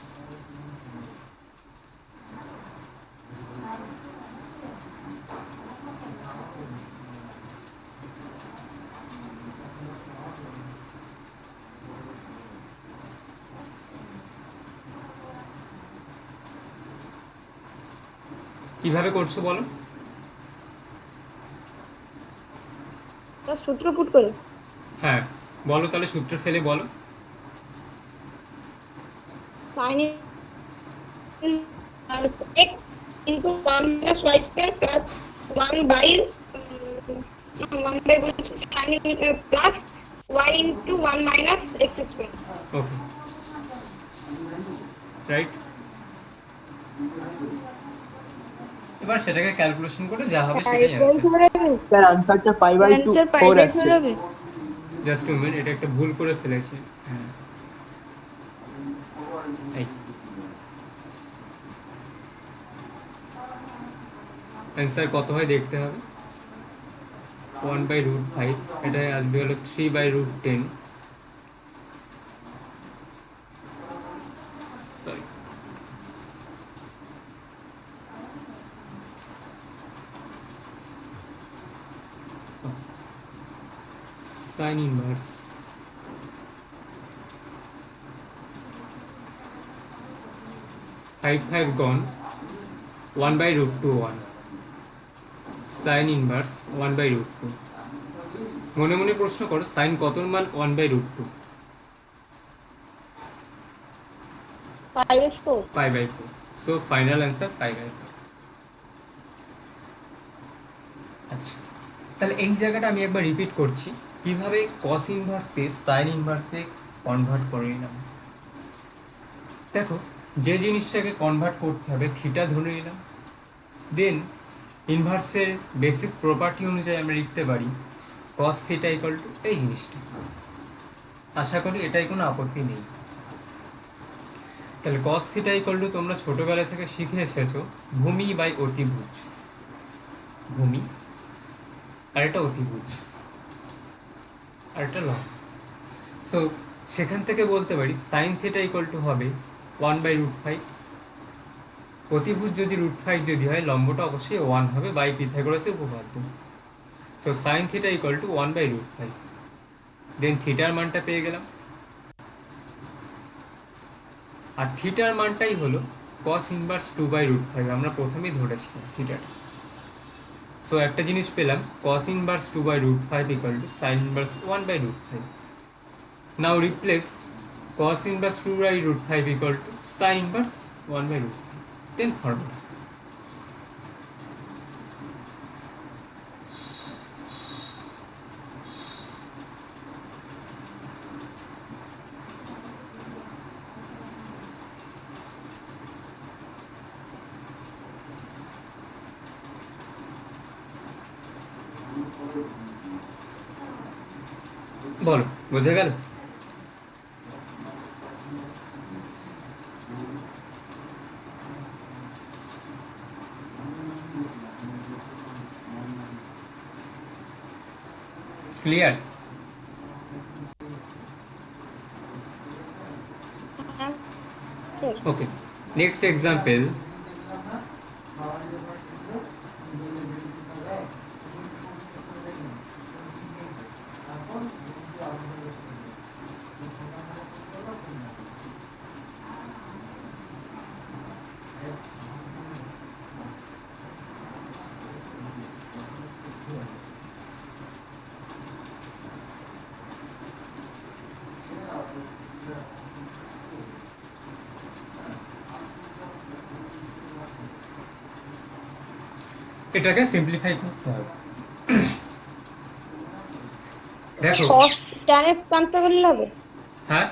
কিভাবে করছো বলো? তার সূত্র পুট করে হ্যাঁ বলো, তাহলে সূত্র ফেলে বলো। sin x into 1 minus y square plus 1 by 1 by sin plus y into 1 minus x square. Okay, right. এবার সেটাকে ক্যালকুলেশন করে যা হবে সেটাই অ্যান্সার। স্যার আনসারটা pi by 2 answer pi 4 by আসছে 4 হবে। জাস্ট টু মিনিট, এটা একটা ভুল করে ফেলেছি। হ্যাঁ এই অ্যান্সার কত হয় দেখতে হবে। 1/√5, এটাই আসবে হলো 3/10। সরি, সাইন ইনভার্স ফাইভ গন 1/√2 1, সাইন ইনভার্স 1/√2। মনে মনে প্রশ্ন করো সাইন কতর মান 1/√2? 5/4 π/4। So final answer π/4। আচ্ছা, তাহলে এই জায়গাটা আমি একবার রিপিট করছি কিভাবে কস ইনভার্সকে সাইন ইনভার্সে কনভার্ট করে নিলাম। দেখো, যে জিনিসটাকে কনভার্ট করতে হবে থিটা ধরে নিলাম, দেন ইনভার্সের বেসিক প্রপার্টি অনুযায়ী আমরা লিখতে পারি কস থিটা ইকুয়াল টু এই জিনিসটা। আশা করি এটাই কোনো আপত্তি নেই। তাহলে কস থিটা ইকুয়াল টু তোমরা ছোটোবেলা থেকে শিখে এসেছো ভূমি বাই অতিভুজ, ভূমি আর এটা অতিভুজ আর এটা লব। সো সেখান থেকে বলতে পারি সাইন থিটা ইকুয়াল টু হবে 1/√5। অতিভুজ যদি √5 যদি হয়, লম্বটা অবশ্যই 1 হবে বাই পিথাগোরাসের উপপাদ্য। So sign theta equal two 1/√5। দেন থিটার মানটা পেয়ে গেলাম, আর থিটার মানটাই হলো কস ইনভার্স 2/√5। আমরা প্রথমেই ধরেছিলাম থিটাটা। সো একটা জিনিস পেলাম, cos inverse 2/√5 equal to sine inverse 1/√5। Now replace cos inverse 2/√5 equal to sin inverse 1/√5. Then formula. বলো, বোঝা গেল? ক্লিয়ার? ওকে, নেক্সট এক্সাম্পল। এটাকে সিম্পলিফাই করতে হবে। দেখো, cos tan x ট্রান্সফার করলে হবে। হ্যাঁ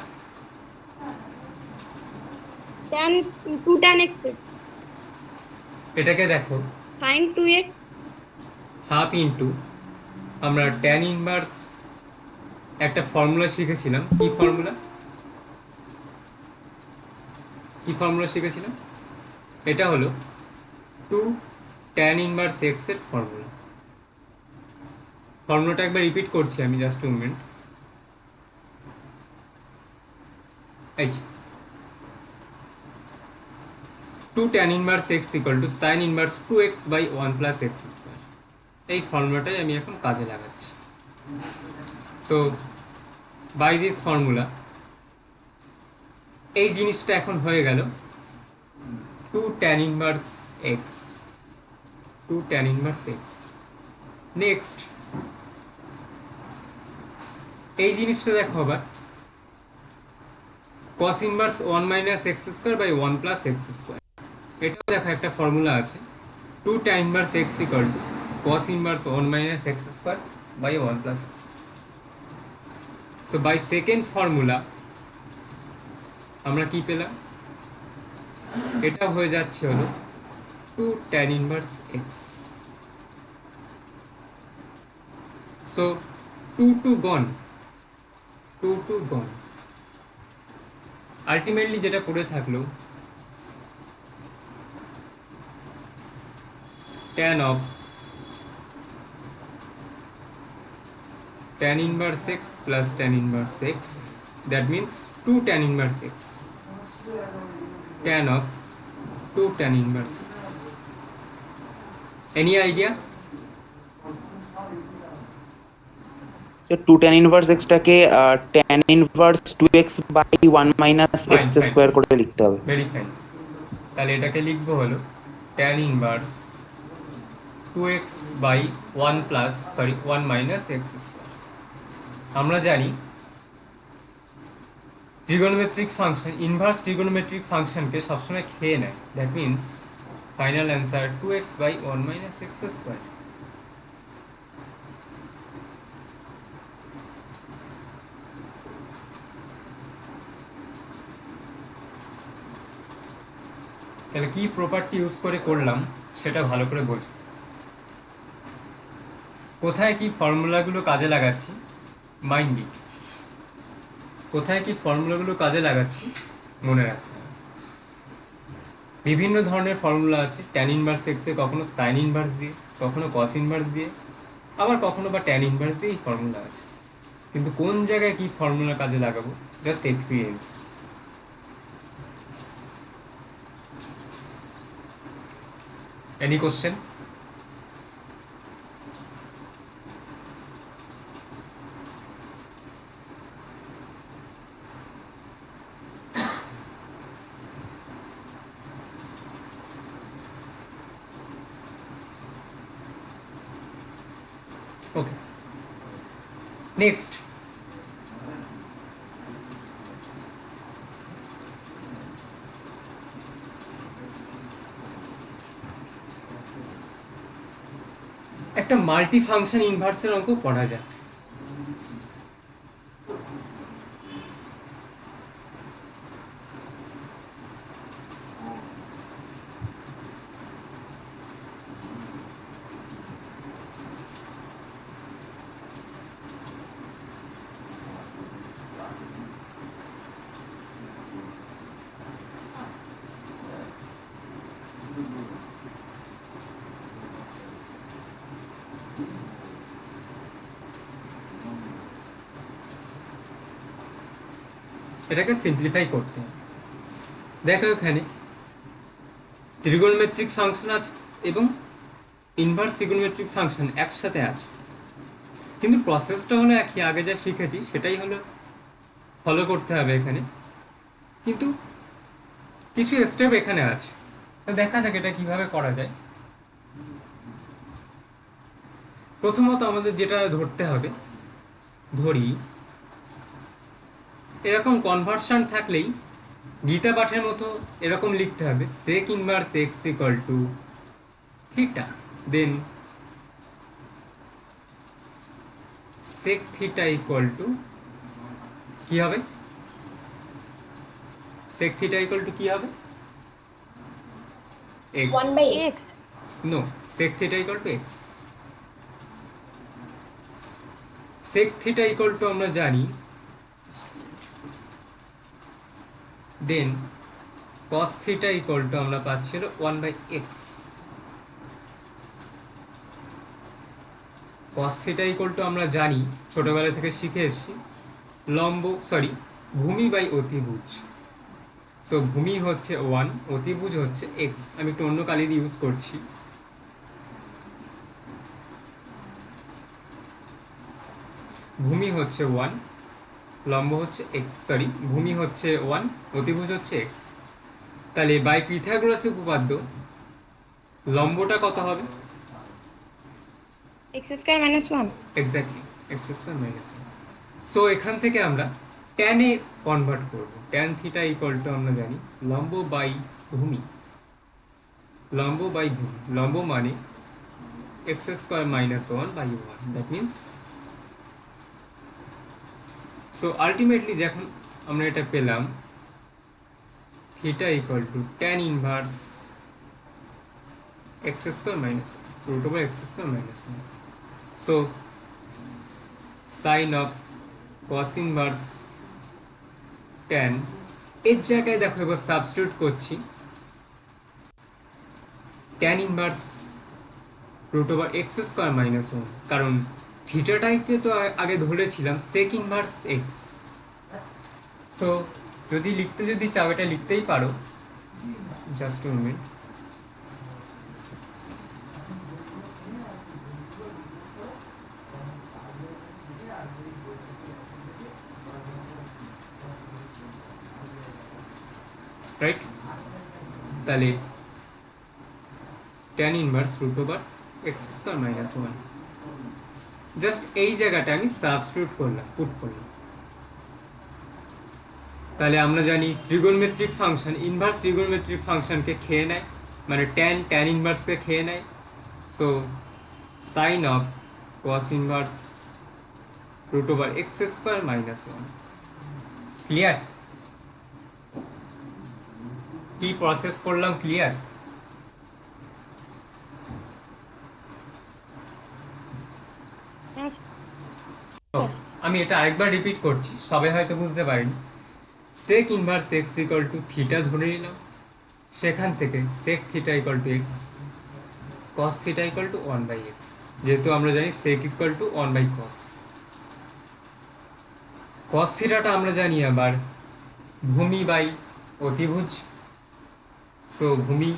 tan 2 tan x এটাকে দেখো sin 2x হাফ ইন্টু, আমরা ট্যান ইনভার্স একটা ফর্মুলা শিখেছিলাম। কি ফর্মুলা শিখেছিলাম? এটা হলো 2 tan ইনভার্স x এর ফর্মুলাটা একবার রিপিট করছি আমি, জাস্ট 2 মিনিট। এই 2 tan inverse x equal to sin inverse 2x by 1 plus x square. এই ফর্মুলাটাই আমি এখন কাজে লাগাচ্ছি। সো বাই দিস ফর্মুলা এই জিনিসটা এখন হয়ে গেল 2 tan inverse x 2 tan inverse x। Next এই জিনিসটা দেখো আবার cos inverse 1 minus x square by 1 plus x square, এটাও দেখো একটা ফর্মুলা আছে 2 tan inverse x equal to cos inverse 1 minus x square by 1 plus x square. So by second formula আমরা কি পেলাম, এটা হয়ে যাচ্ছে হলো 2 tan inverse x. So 2 gone, 2 gone। Ultimately যেটা পড়ে থাকলো tan of tan inverse x plus tan inverse x, that means 2 tan inverse x, tan of 2 tan inverse x। Any idea? So 2 tan inverse x টাকে tan inverse 2x by 1 minus x Fine, fine. square করে লিখতে হবে। Very fine. তাহলে এটাকে লিখবো হলো tan inverse 2x by 1 minus x square. আমরা জানি ট্রিগোনোমেট্রিক ফাংশন, ইনভার্স ট্রিগোনোমেট্রিক ফাংশনকে সবসময় খেয়ে নেয়, that means final answer 2x by 1 minus x square. তাহলে কি প্রপার্টি ইউজ করে করলাম সেটা ভালো করে বোঝো। কোথায় কি ফর্মুলাগুলো কাজে লাগাচ্ছি, মাইন্ড ইট। কোথায় কি ফর্মুলাগুলো কাজে লাগাচ্ছি মনে রাখতে হবে। বিভিন্ন ধরনের ফর্মুলা আছে, ট্যান ইনভার্স এক্সে কখনো সাইন ইনভার্স দিয়ে, কখনো কস ইনভার্স দিয়ে, আবার কখনো বা ট্যান ইনভার্স দিয়েই ফর্মুলা আছে। কিন্তু কোন জায়গায় কি ফর্মুলা কাজে লাগাবো, just experience. Any question? Okay. Next. একটা মাল্টি ফাংশন ইনভার্সের অঙ্ক পড়া যায়। এটাকে সিম্পলিফাই করতে হবে। দেখো এখানে ত্রিগোণমেট্রিক ফাংশন আছে এবং ইনভার্স ত্রিগোণমেট্রিক ফাংশন একসাথে আছে, কিন্তু প্রসেসটা হলো একই, আগে যা শিখেছি সেটাই হলো ফলো করতে হবে এখানে, কিন্তু কিছু স্টেপ এখানে আছে। তো দেখা যাক এটা কিভাবে করা যায়। প্রথমত আমাদের যেটা ধরতে হবে, ধরি এরকম কনভার্সন থাকলেই গীতা পাঠের মতো এরকম লিখতে হবে sec inverse x equal to theta, then sec theta equal to কি হবে, সেক থিটা ইকুয়াল টু কি হবে, x 1 by x. No, sec theta equal to x। Sec theta equal to আমরা জানি, then cos theta equal to আমরা পাচ্ছি হলো 1 by x. cos theta equal to আমরা জানি, ছোটবেলা থেকে শিখে এসেছি, ভূমি বাই অতিভুজ। সো ভূমি হচ্ছে 1, অতিভুজ হচ্ছে এক্স। আমি একটু অন্য কালি দিয়ে ইউজ করছি। ভূমি হচ্ছে 1, লম্ব হচ্ছে এক্স, ভূমি হচ্ছে 1, অতিভুজ হচ্ছে এক্স। তাহলে বাই পিথাগোরাস উপপাদ্য লম্বটা কত হবে, x square minus 1 exactly x square minus one. So এখান থেকে আমরা ট্যানে কনভার্ট করব। ট্যান থিটা ইকুয়াল টু আমরা জানি লম্ব বাই ভূমি, লম্ব বাই ভূমি, লম্ব মানে x square minus one by one, that means so ultimately যখন আমরা এটা পেলাম theta equal to tan inverse x square minus one root over x square minus one. So sine of cos inverse tan, এর জায়গায় দেখো এবার substitute করছি tan inverse root over x square minus one, কারণ থিটাটাকে তো আগে ধরেছিলাম সেক ইনভার্স এক্স। সো যদি লিখতে যদি চাও এটা লিখতেই পারো, জাস্ট টু মিনিট। রাইট, তাহলে tan inverse root over x square minus one, just এই জায়গাটা আমি সাবস্টিটিউট করলাম, পুট করলাম। তাহলে আমরা জানি ত্রিগোণমেট্রিক ফাংশন ইনভার্স ত্রিগোণমেট্রিক ফাংশনকে খেয়ে নেয়, মানে ট্যান ট্যান ইনভার্সকে খেয়ে নেয়। So sine of cos inverse root over x square minus one. Clear? কি প্রসেস করলাম ক্লিয়ার? আমি এটা আরেকবার রিপিট করছি, সবাই হয়তো বুঝতে পারিনি। Sec inverse x equal to theta ধরে নিলাম, সেখান থেকে sec theta equal to x, cos theta equal to one by x, যেহেতু আমরা জানি sec equal to one by cos. Cos থিটাটা আমরা জানি আবার ভূমি বাই অতিভুজ, সো ভূমি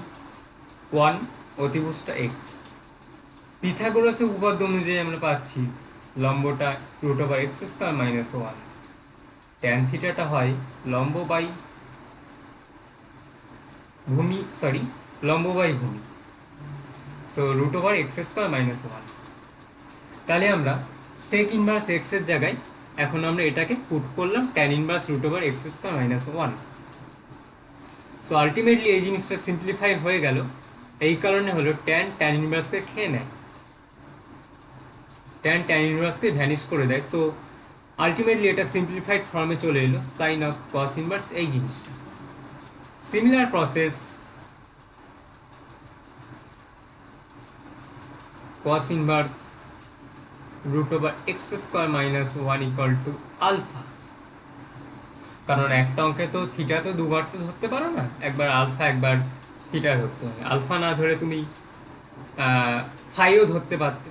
ওয়ান, অতিভুজটা এক্স। পিথাগোরাসের উপপাদ্য অনুযায়ী আমরা পাচ্ছি লম্বটা root over x square minus one, tan থিটাটা হয় লম্ব বাই ভূমি, সরি লম্ব বাই ভূমি, so root over x square minus one. তাহলে আমরা সেক ইনভার্স এক্স এর জায়গায় এখন আমরা এটাকে পুট করলাম tan inverse root over x square minus one. So ultimately এই জিনিসটা সিম্পলিফাই হয়ে গেল, এই কারণে হলো ট্যান ট্যান ইনভার্সকে খেয়ে নেয়, ট্যান ট্যান ইনভার্সকে ভ্যানিশ করে দেয়। সো আলটিমেটলি এটা সিম্পলিফাইড ফর্মে চলে এলো সাইন অফ কস ইনভার্স, এই জিনিসটা। Similar process cos inverse root over x square minus one equal to alpha, কারণ একটা অঙ্কে তো থিটা তো দুবার তো ধরতে পারো না, একবার আলফা একবার থিটা ধরতে হয়। আলফা না ধরে তুমি ফাইও ধরতে পারতে,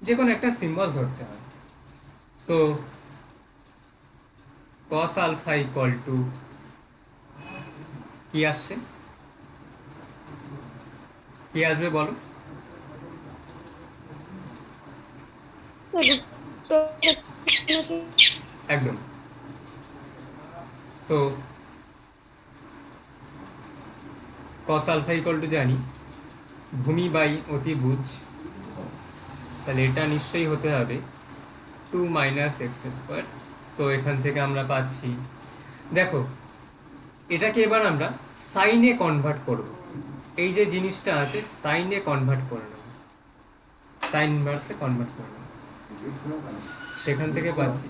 যে কোনো একটা সিম্বল ধরতে হয়। তো cos আলফা ইকুয়াল টু কি আসছে, কি আসবে বলো? একদম। So cos alpha equal to জানি ভূমি বাই অতিভুজ, তাহলে এটা নিশ্চয়ই হতে হবে 2 মাইনাস এক্স স্কোয়ার। সো এখান থেকে আমরা পাচ্ছি, দেখো এটাকে এবার আমরা সাইনে কনভার্ট করব, এই যে জিনিসটা আছে সাইনে কনভার্ট করে নেব, সাইন ইনভার্সে কনভার্ট করে নেব। সেখান থেকে পাচ্ছি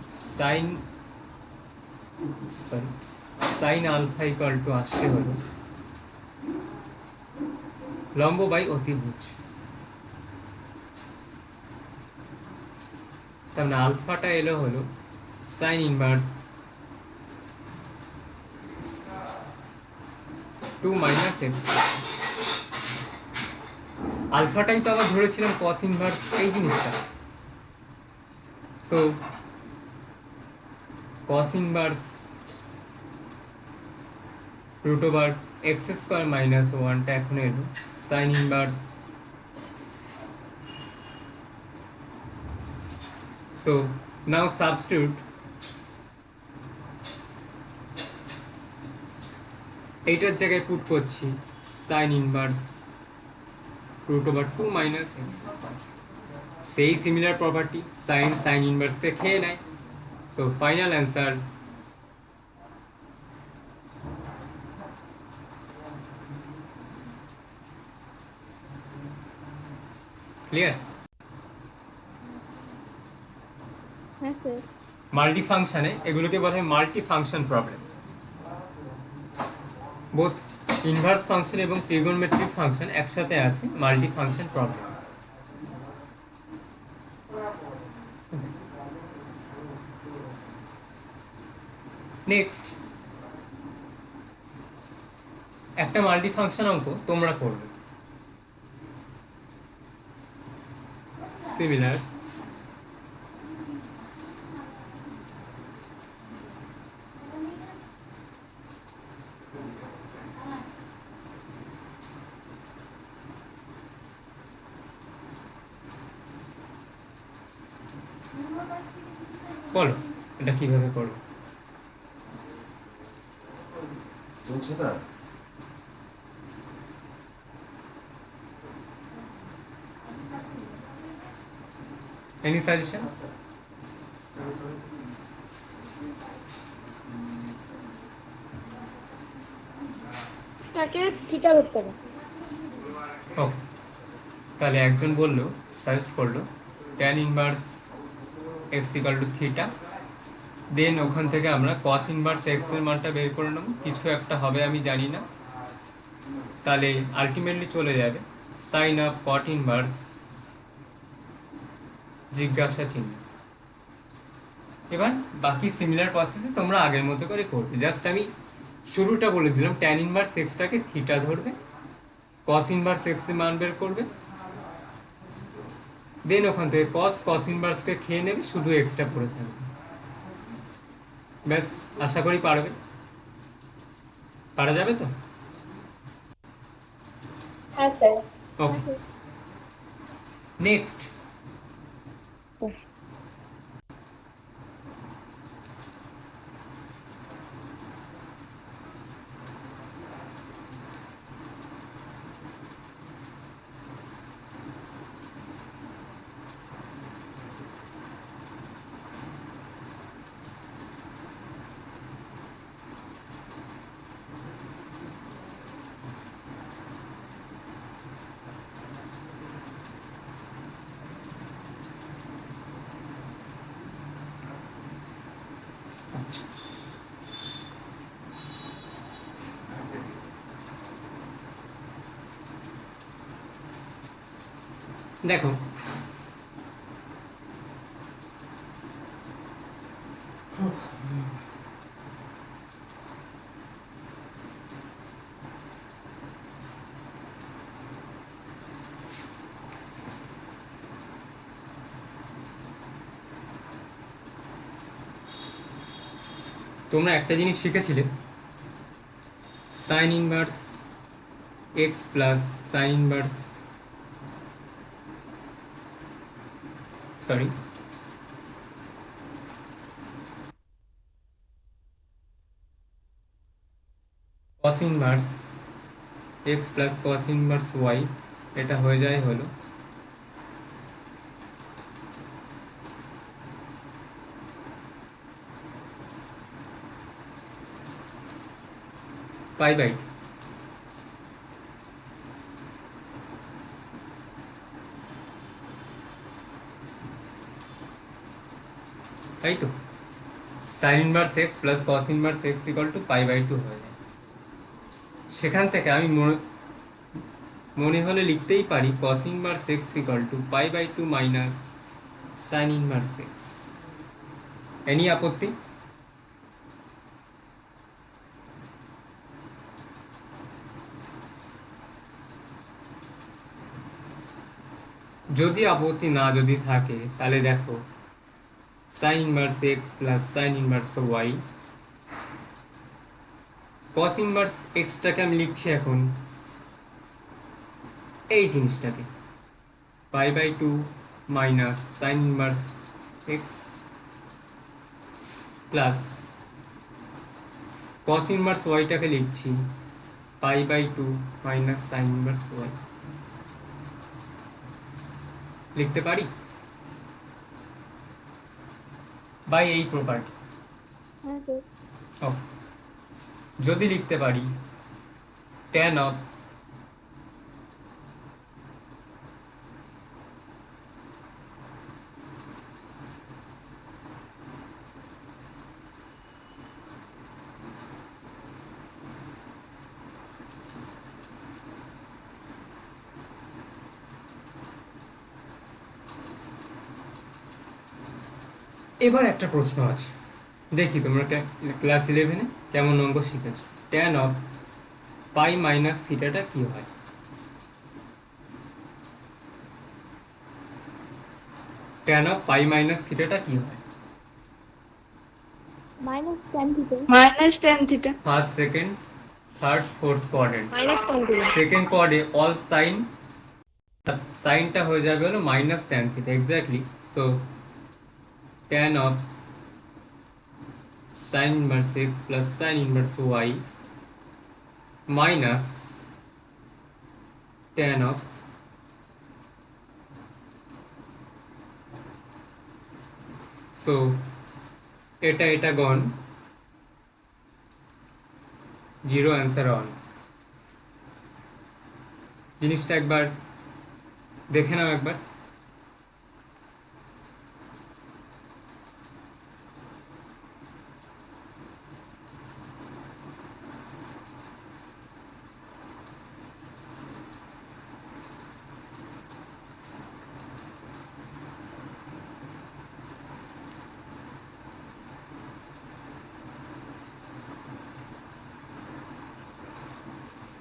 সাইন আলফা ইকুয়াল টু আসছে হলো লম্ব বাই অতিভুজ, তার মানে আলফাটা এলো হলো সাইন ইনভার্স 2 মাইনাস এক্স। আলফাটাই তো আবার ধরেছিলাম কস ইনভার্স এই জিনিসটা। So cos inverse root over x square minus ওয়ানটা এখন এলো sine inverse, so now substitute এইটার জায়গায় পুট করছি sine inverse √2 minus x square. সেই সিমিলার প্রপার্টি সাইন ইনভার্সকে খেয়ে নেয়। So final answer clear. হ্যাঁ স্যার। মাল্টি ফাংশনে এগুলোকে বলা হয় multi function problem. Both inverse function এবং ট্রিগোনোমেট্রিক ফাংশন একসাথে আছে, মাল্টি ফাংশন প্রবলেম। নেক্সট একটা মাল্টি ফাংশন অঙ্ক তোমরা করবে, সিমিলার বলো এটা কিভাবে করবো। চলছে তা এনি সাজেশন? তাকে থিটা ধরতে হবে। ওকে, তাহলে একজন বললো, সাজেস্ট করলো tan inverse x equal to theta, then ওখান থেকে আমরা কস ইনভার্স এক্স এর মানটা বের করে নেব, কিছু একটা হবে আমি জানি না, তাহলে আলটিমেটলি চলে যাবে সাইন অফ কট ইনভার্স জিজ্ঞাসা চিহ্ন। এবার বাকি সিমিলার প্রসেসে তোমরা আগের মতো করে করবে, জাস্ট আমি শুরুটা বলে দিলাম ট্যান ইনভার্স এক্সটাকে থিটা ধরবে, কস ইনভার্স এক্স এর মান বের করবে, দেন ওখান থেকে কস ইনভার্সকে খেয়ে নেবে, শুধু এক্সট্রা পড়ে থাকবে। ব্যাস, আশা করি পারবে, পারা যাবে তো? হ্যাঁ স্যার। ওকে, নেক্সট দেখো, তোমরা একটা জিনিস শিখেছিলে, sine inverse x plus sine inverse sorry cos inverse x plus cos inverse y, এটা হয়ে যায় হলো পাই বাই টু। তাই তো, sine inverse x plus cos inverse x equal to pi by two হয়ে যায়। সেখান থেকে আমি মনে হলে লিখতেই পারি cos inverse x equal to pi by two minus sine inverse x. Any আপত্তি? যদি আপত্তি না যদি থাকে তাহলে দেখো sign inverse x plus sine inverse y, cos inverse এক্সটাকে আমি লিখছি এখন এই জিনিসটাকে pi by two minus sine inverse x plus cos inverse ওয়াইটাকে লিখছি pi by two minus sine inverse y. লিখতে পারি বাই এই প্রপার্টি। হ্যাঁ স্যার। ওকে, যদি লিখতে পারি tan অফ এবার একটা প্রশ্ন আছে, দেখি তোমরা ক্লাস 11-এ কেমন অঙ্ক শিখেছো। tan অফ পাই মাইনাস থিটাটা কি হয়? tan অফ পাই মাইনাস থিটাটা কি হয়? Minus tan theta. minus tan theta. First, second, third, fourth quadrant. Minus tan second quadrant all sine, সাইনটা হয়ে যাবে হলো minus tan theta exactly. So tan of sine inverse x plus sine inverse y minus tan of so এটা gone, zero answer on. জিনিসটা একবার দেখে নাও একবার।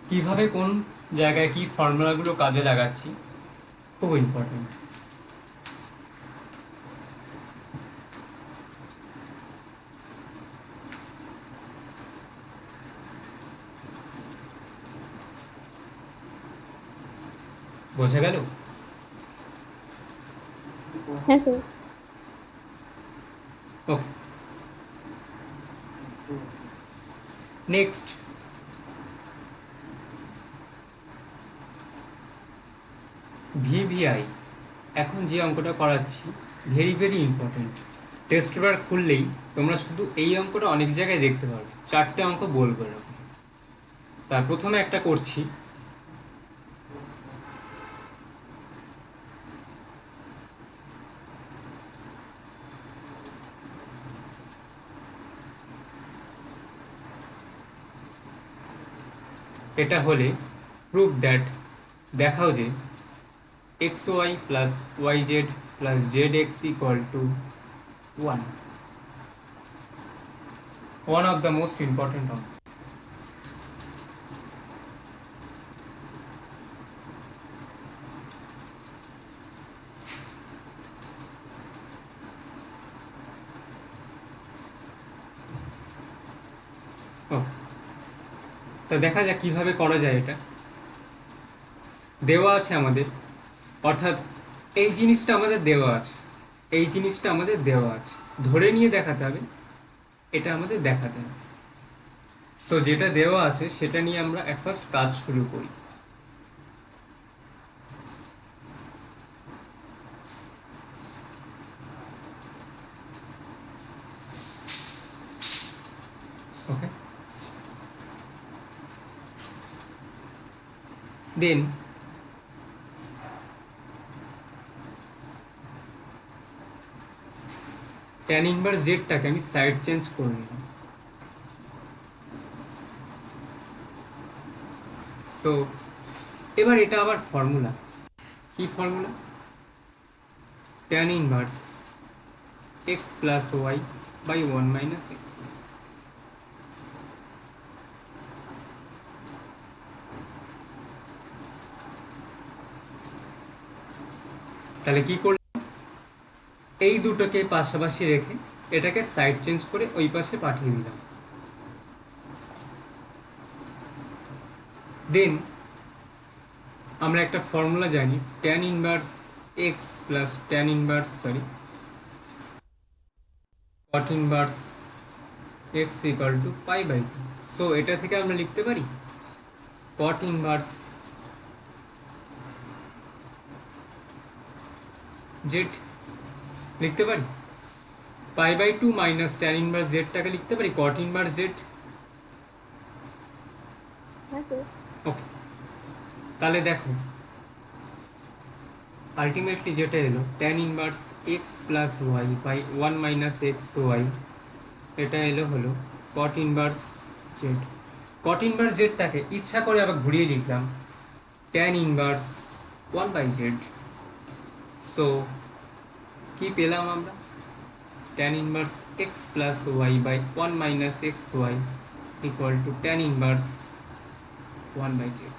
কিভাবে কোন জায়গায় কি ফর্মুলাগুলো কাজে লাগাচ্ছি খুব ইম্পর্টেন্ট। বোঝা গেল? হ্যাঁ স্যার। ওকে, নেক্সট ভিভিআই। এখন যে অঙ্কটা করাচ্ছি very very important. Test paper খুললেই তোমরা শুধু এই অঙ্কটা অনেক জায়গায় দেখতে পারবে, চারটে অঙ্ক বলবো এরকম। তার প্রথমে একটা করছি, এটা হলে প্রুভ দ্যাট, দেখাও যে x y plus y z plus z x equal to 1, one of the most important অঙ্ক। ওকে, তো দেখা যাক কিভাবে করা যায়। এটা দেওয়া আছে আমাদের, অর্থাৎ এই জিনিসটা আমাদের দেওয়া আছে, এই জিনিসটা আমাদের দেওয়া আছে, ধরে নিয়ে দেখাতে হবে, এটা আমাদের দেখাতে হবে। সো যেটা দেওয়া আছে সেটা নিয়ে আমরা অ্যাট ফার্স্ট কাজ শুরু করি। ওকে, দেন tan ইনভার্স জেডটাকে আমি সাইড চেঞ্জ করে নিলাম। তো এবার এটা আবার ফর্মুলা, কি formula? tan inverse x plus y by 1 minus x. তাহলে কি করলাম, এই দুটোকে পাশাপাশি রেখে এটাকে সাইড চেঞ্জ করে ওই পাশে পাঠিয়ে দিলাম। দেন আমরা একটা ফর্মুলা জানি, tan inverse x plus tan inverse cot inverse x equal to pi by 2। So এটা থেকে আমরা লিখতে পারি cot ইনভার্স জেড লিখতে পারি, pi by two minus tan inverse জেডটাকে লিখতে পারি কট ইনভার্স জেড। হ্যাঁ স্যার। ওকে, তাহলে দেখো আলটিমেটলি যেটা এলো tan inverse x plus y by one minus x y, এটা এলো হলো cot inverse z. Cot inverse জেডটাকে ইচ্ছা করে আবার ঘুরিয়ে লিখলাম tan inverse one by z. So কি পেলাম আমরা, tan inverse x plus y by one minus x y equal to tan inverse one by z.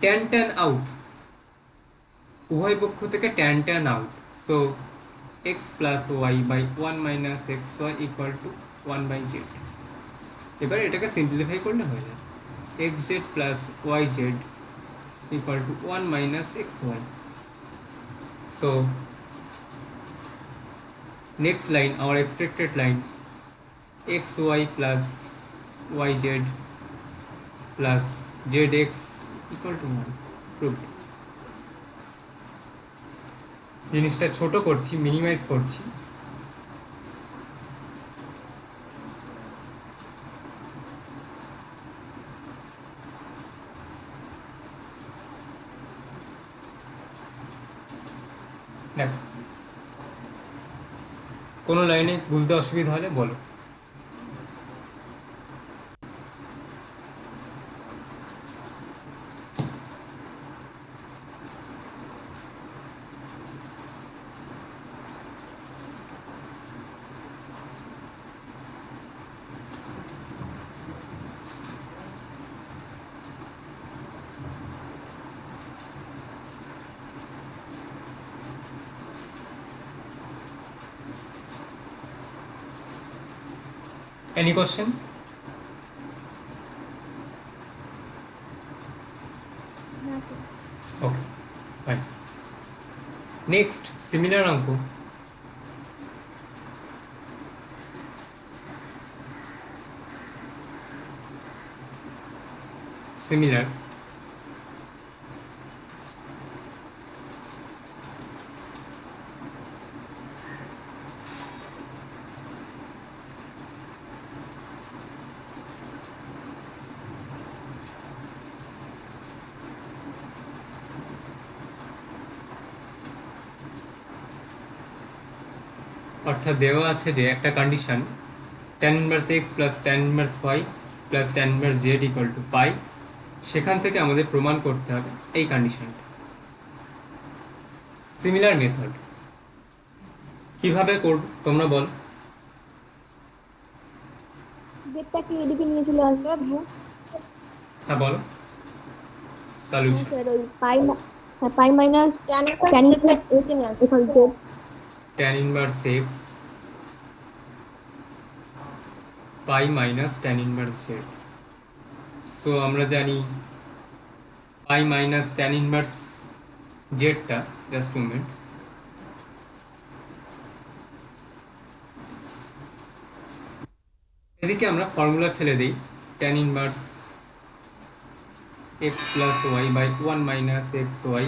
Tan tan out, উভয় পক্ষ থেকে tan tan out. So x plus y by one minus x y equal to one by z. এবার এটাকে simplify করলে হয়ে যাবে x z plus y z equal to one minus x y. So next line, our expected line, xy plus yz plus zx equal to 1 proved। জিনিসটা ছোট করছি, minimise করছি। দেখো কোনো লাইনে বুঝতে অসুবিধা হলে বলো। Any question? না sir. Okay, fine. Next, similar অঙ্ক। Similar অর্থাৎ দেওয়া আছে যে একটা condition tan inverse x plus tan inverse y plus tan inverse z equal to pi, সেখান থেকে আমাদের প্রমাণ করতে হবে এই কন্ডিশনটা। সিমিলার মেথড কিভাবে করব তোমরা বল। জেডটাকে এদিকে নিয়ে চলে আসবো। হ্যাঁ বলো হ্যাঁ সলিউশন। স্যার, ওই পাই মাইনাস ট্যান ইনভার্স একে নিয়ে আসবো। Sorry z. tan inverse x pi minus tan inverse z. So আমরা জানি পাই মাইনাস ট্যান ইনভার্স জেডটা, জাস্ট মোমেন্ট, এদিকে আমরা ফর্মুলা ফেলে দিই tan inverse x plus y by one minus x y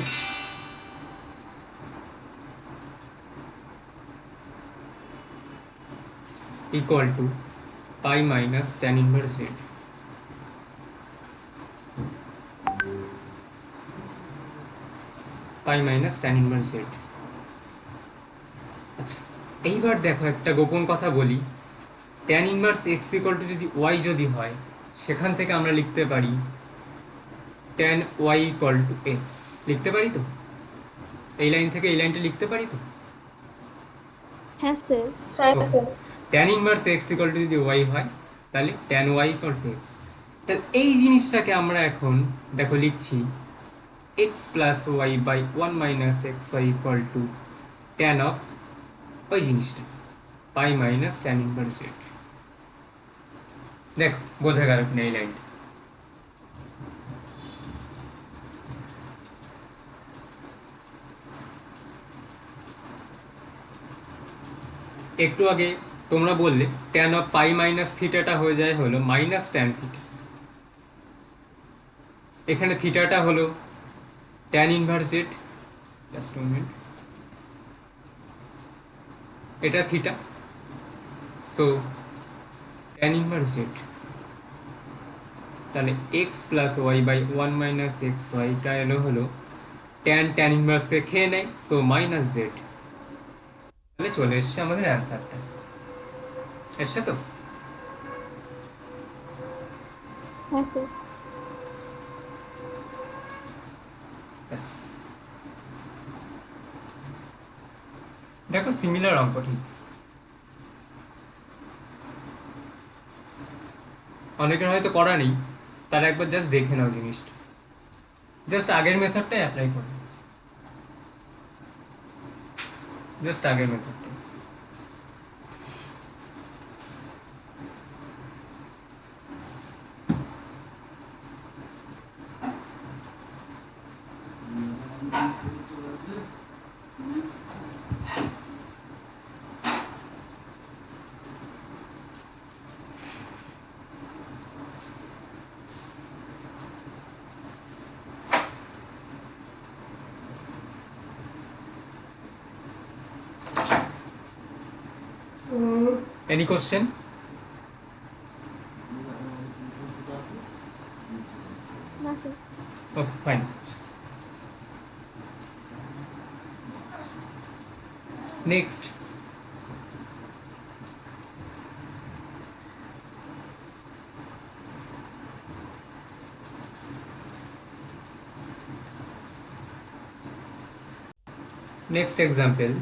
equal to pi minus tan inverse z। pi minus tan inverse z। আচ্ছা এইবার দেখো একটা গোপন কথা বলি, tan inverse x equal to যদি y যদি হয়, সেখান থেকে আমরা লিখতে পারি tan y equal to x, লিখতে পারি তো? এই লাইন থেকে এই লাইনটা লিখতে পারি তো? হ্যাঁ sir. tan inverse x equal to যদি y হয় তাহলে tan y equal to x। তাহলে এই জিনিসটাকে আমরা এখন দেখো লিখছি x plus y by one minus x y equal to tan of ওই জিনিসটা pi minus tan inverse z. দেখো বোঝা গেল কিনা এই লাইনটা? একটু আগে তোমরা বললে ট্যান অফ পাই মাইনাস থিটাটা হয়ে যায় হলো মাইনাস ট্যান থিটা, এখানে থিটাটা হলো tan inverse z, just minute, এটা theta, so tan inverse z, তাহলে x plus y by one minus x ওয়াইটা হলো tan ইনভার্সকে খেয়ে নেয়, সো মাইনাস জেড। তাহলে চলে এসছে আমাদের অ্যান্সারটা, এসছে তো? হ্যাঁ স্যার। ব্যাস। দেখো সিমিলার অঙ্ক ঠিক, অনেকের হয়তো করা নেই, তারা একবার জাস্ট দেখে নাও জিনিসটা, জাস্ট আগের মেথডটাই অ্যাপ্লাই করো, জাস্ট আগের মেথডটা। Any question? না sir. Okay, fine. Next. Next example.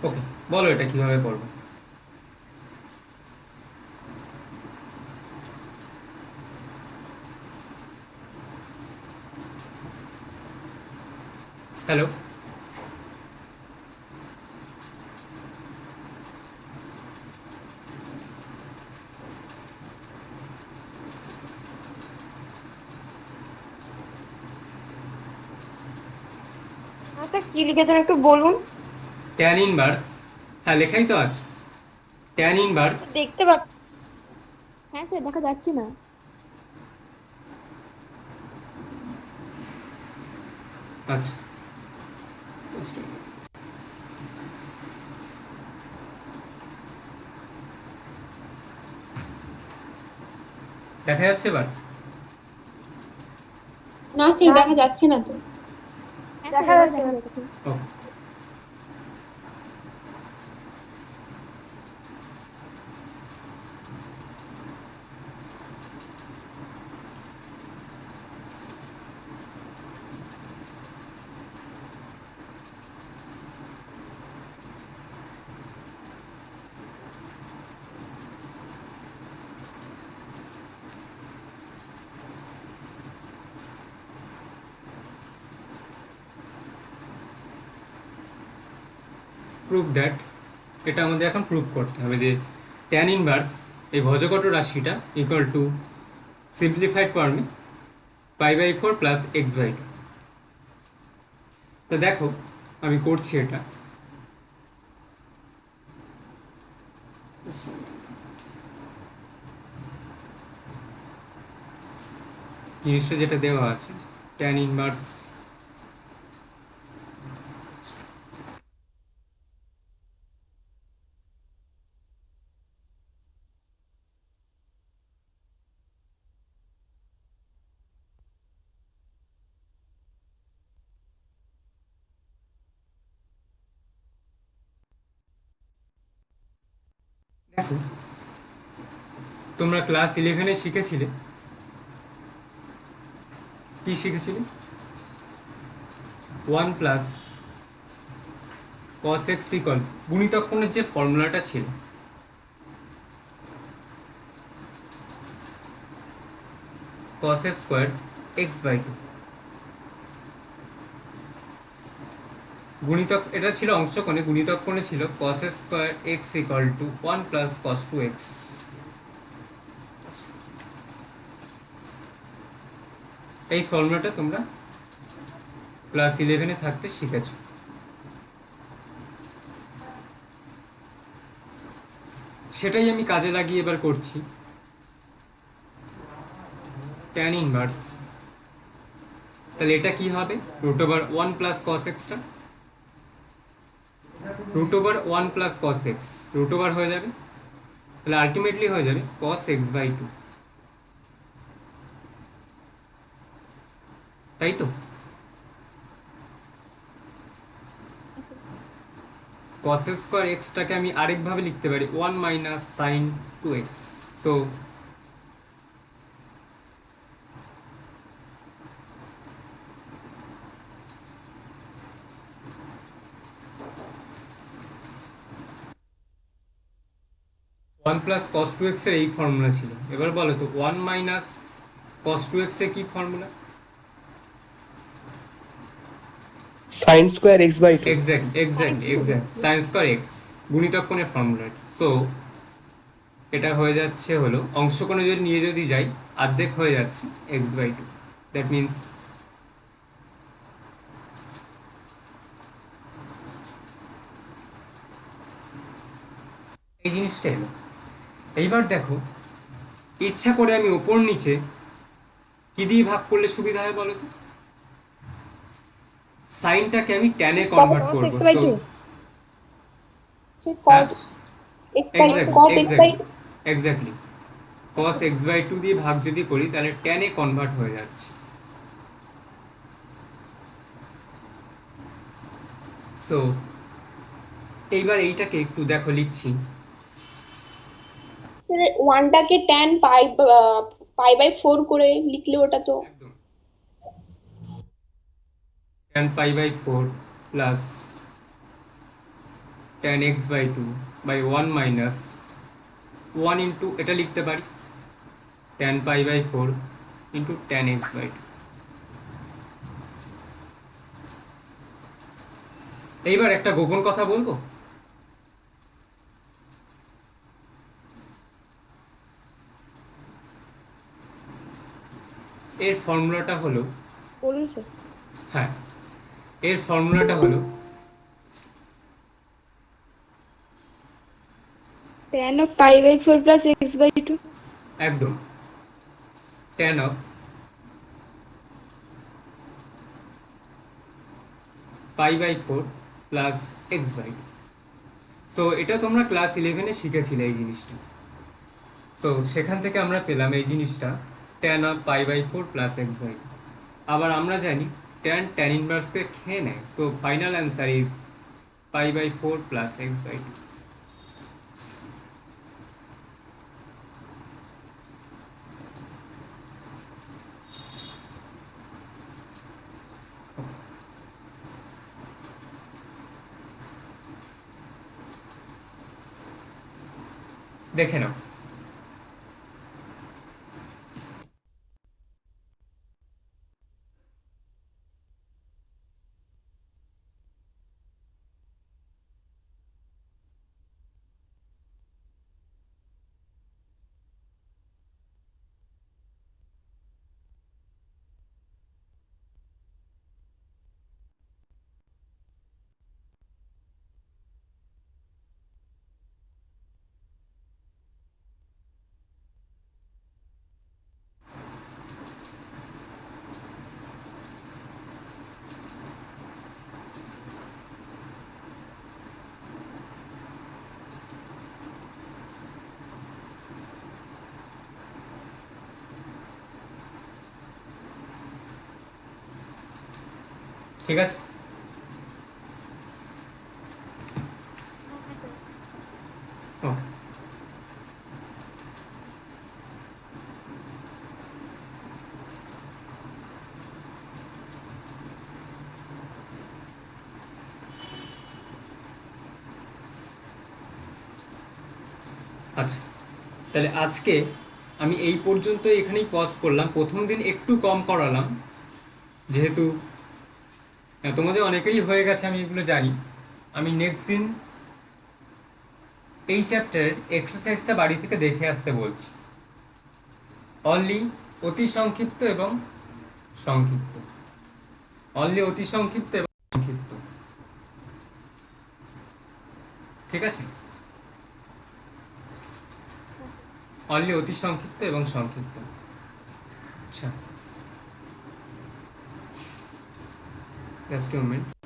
ওকে, বলো এটা কিভাবে করবো। হ্যালো, আচ্ছা কি লিখেছেন একটু বলুন। tan ইনভার্স, হ্যাঁ লেখাই তো আছে, tan ইনভার্স, দেখতে পাচ্ছি। হ্যাঁ স্যার, দেখা যাচ্ছে না। আচ্ছা Just a minute. দেখা যাচ্ছে এবার? না স্যার দেখা যাচ্ছে না তো। হ্যাঁ স্যার, এবার দেখা যাচ্ছে। ওকে, প্রুভ দ্যাট, এটা আমাদের এখন প্রুভ করতে হবে যে tan ইনভার্স এই ভজকট রাশিটা ইকুয়াল টু সিম্পলিফাইড ফর্মে π/4 প্লাস x/2। তো দেখো আমি করছি এটা, জিনিসটা যেটা দেওয়া আছে tan ইনভার্স দেখো, তোমরা ক্লাস 11-এ শিখেছিলে, কি শিখেছিলে? 1 প্লাস cos x ইকুয়াল গুণিতক কোণের যে ফর্মুলাটা ছিল, cos a স্কয়ার x/2 গুণিতক, এটা ছিল অংশকোণে, গুণিতক কোণে ছিল cos a square x equal to 1 plus cos 2x। এই ফর্মুলাটা তোমরা ক্লাস 11-এ থাকতে শিখেছো। সেটাই আমি কাজে লাগিয়ে এবার করছি। ট্যান ইনভার্স, তাহলে এটা কি হবে? √1 plus cos extra, √1 plus cos x √, হয়ে যাবে। তাহলে আলটিমেটলি হয়ে যাবে cos x/2, তাই তো? cos স্কোয়ার এক্সটাকে আমি আরেকভাবে লিখতে পারি 1 minus sine 2x। So one plus cos 2x এর এই ফর্মুলা ছিল। এবার বলো তো 1 মাইনাস কস 2x এর কি formula? sin square x/2। Exact sine square x গুণিতক কোণের ফর্মুলা। সো এটা হয়ে যাচ্ছে হলো অংশকোণে যদি নিয়ে যদি যাই অর্ধেক হয়ে যাচ্ছে x/2। দ্যাট মিনস এই জিনিসটা এলো। এইবার দেখো, ইচ্ছা করে আমি ওপর নিচে কি দিয়ে ভাগ করলে সুবিধা হয় বলো তো? সাইনটাকে আমি ট্যানে কনভার্ট করবো। সো এক্স্যাক্টলি cos x/2 দিয়ে ভাগ যদি করি তাহলে ট্যানে কনভার্ট হয়ে যাচ্ছে। সো এইবার এইটাকে একটু দেখো লিখছি। ওয়ানটাকে tan π/4 করে লিখলে ওটা তো একদম tan π/4 plus tan x/2 by 1 minus 1 into এটা লিখতে পারি tan π/4 ইন্টু tan x/2। এইবার একটা গোপন কথা বলবো। এর ফর্মুলাটা হলো, বলুন স্যার। হ্যাঁ এর ফর্মুলাটা হলো tan of π/4 plus x/2। একদম tan of π/4 plus x/2। So এটা তোমরা ক্লাস 11-এ শিখেছিলে এই জিনিসটা। সো সেখান থেকে আমরা পেলাম এই জিনিসটা tan অফ π/4 প্লাস x/2। আবার আমরা জানি tan ইনভার্সকে খেয়ে নেয়। So final answer is π/4 plus x/2। দেখে নাও। ঠিক আছে, ওকে। আচ্ছা, তাহলে আজকে আমি এই পর্যন্ত এখানেই পজ করলাম। প্রথম দিন একটু কম করালাম, যেহেতু তোমাদের অনেকেরই হয়ে গেছে, আমি এগুলো জানি। আমি নেক্সট দিন এই চ্যাপ্টারের এক্সারসাইজটা বাড়ি থেকে দেখে আসতে বলছি। অনলি অতি সংক্ষিপ্ত এবং সংক্ষিপ্ত। অনলি অতি সংক্ষিপ্ত এবং সংক্ষিপ্ত, ঠিক আছে? অনলি অতি সংক্ষিপ্ত এবং সংক্ষিপ্ত। আচ্ছা, জাস্ট 2 মিনিট।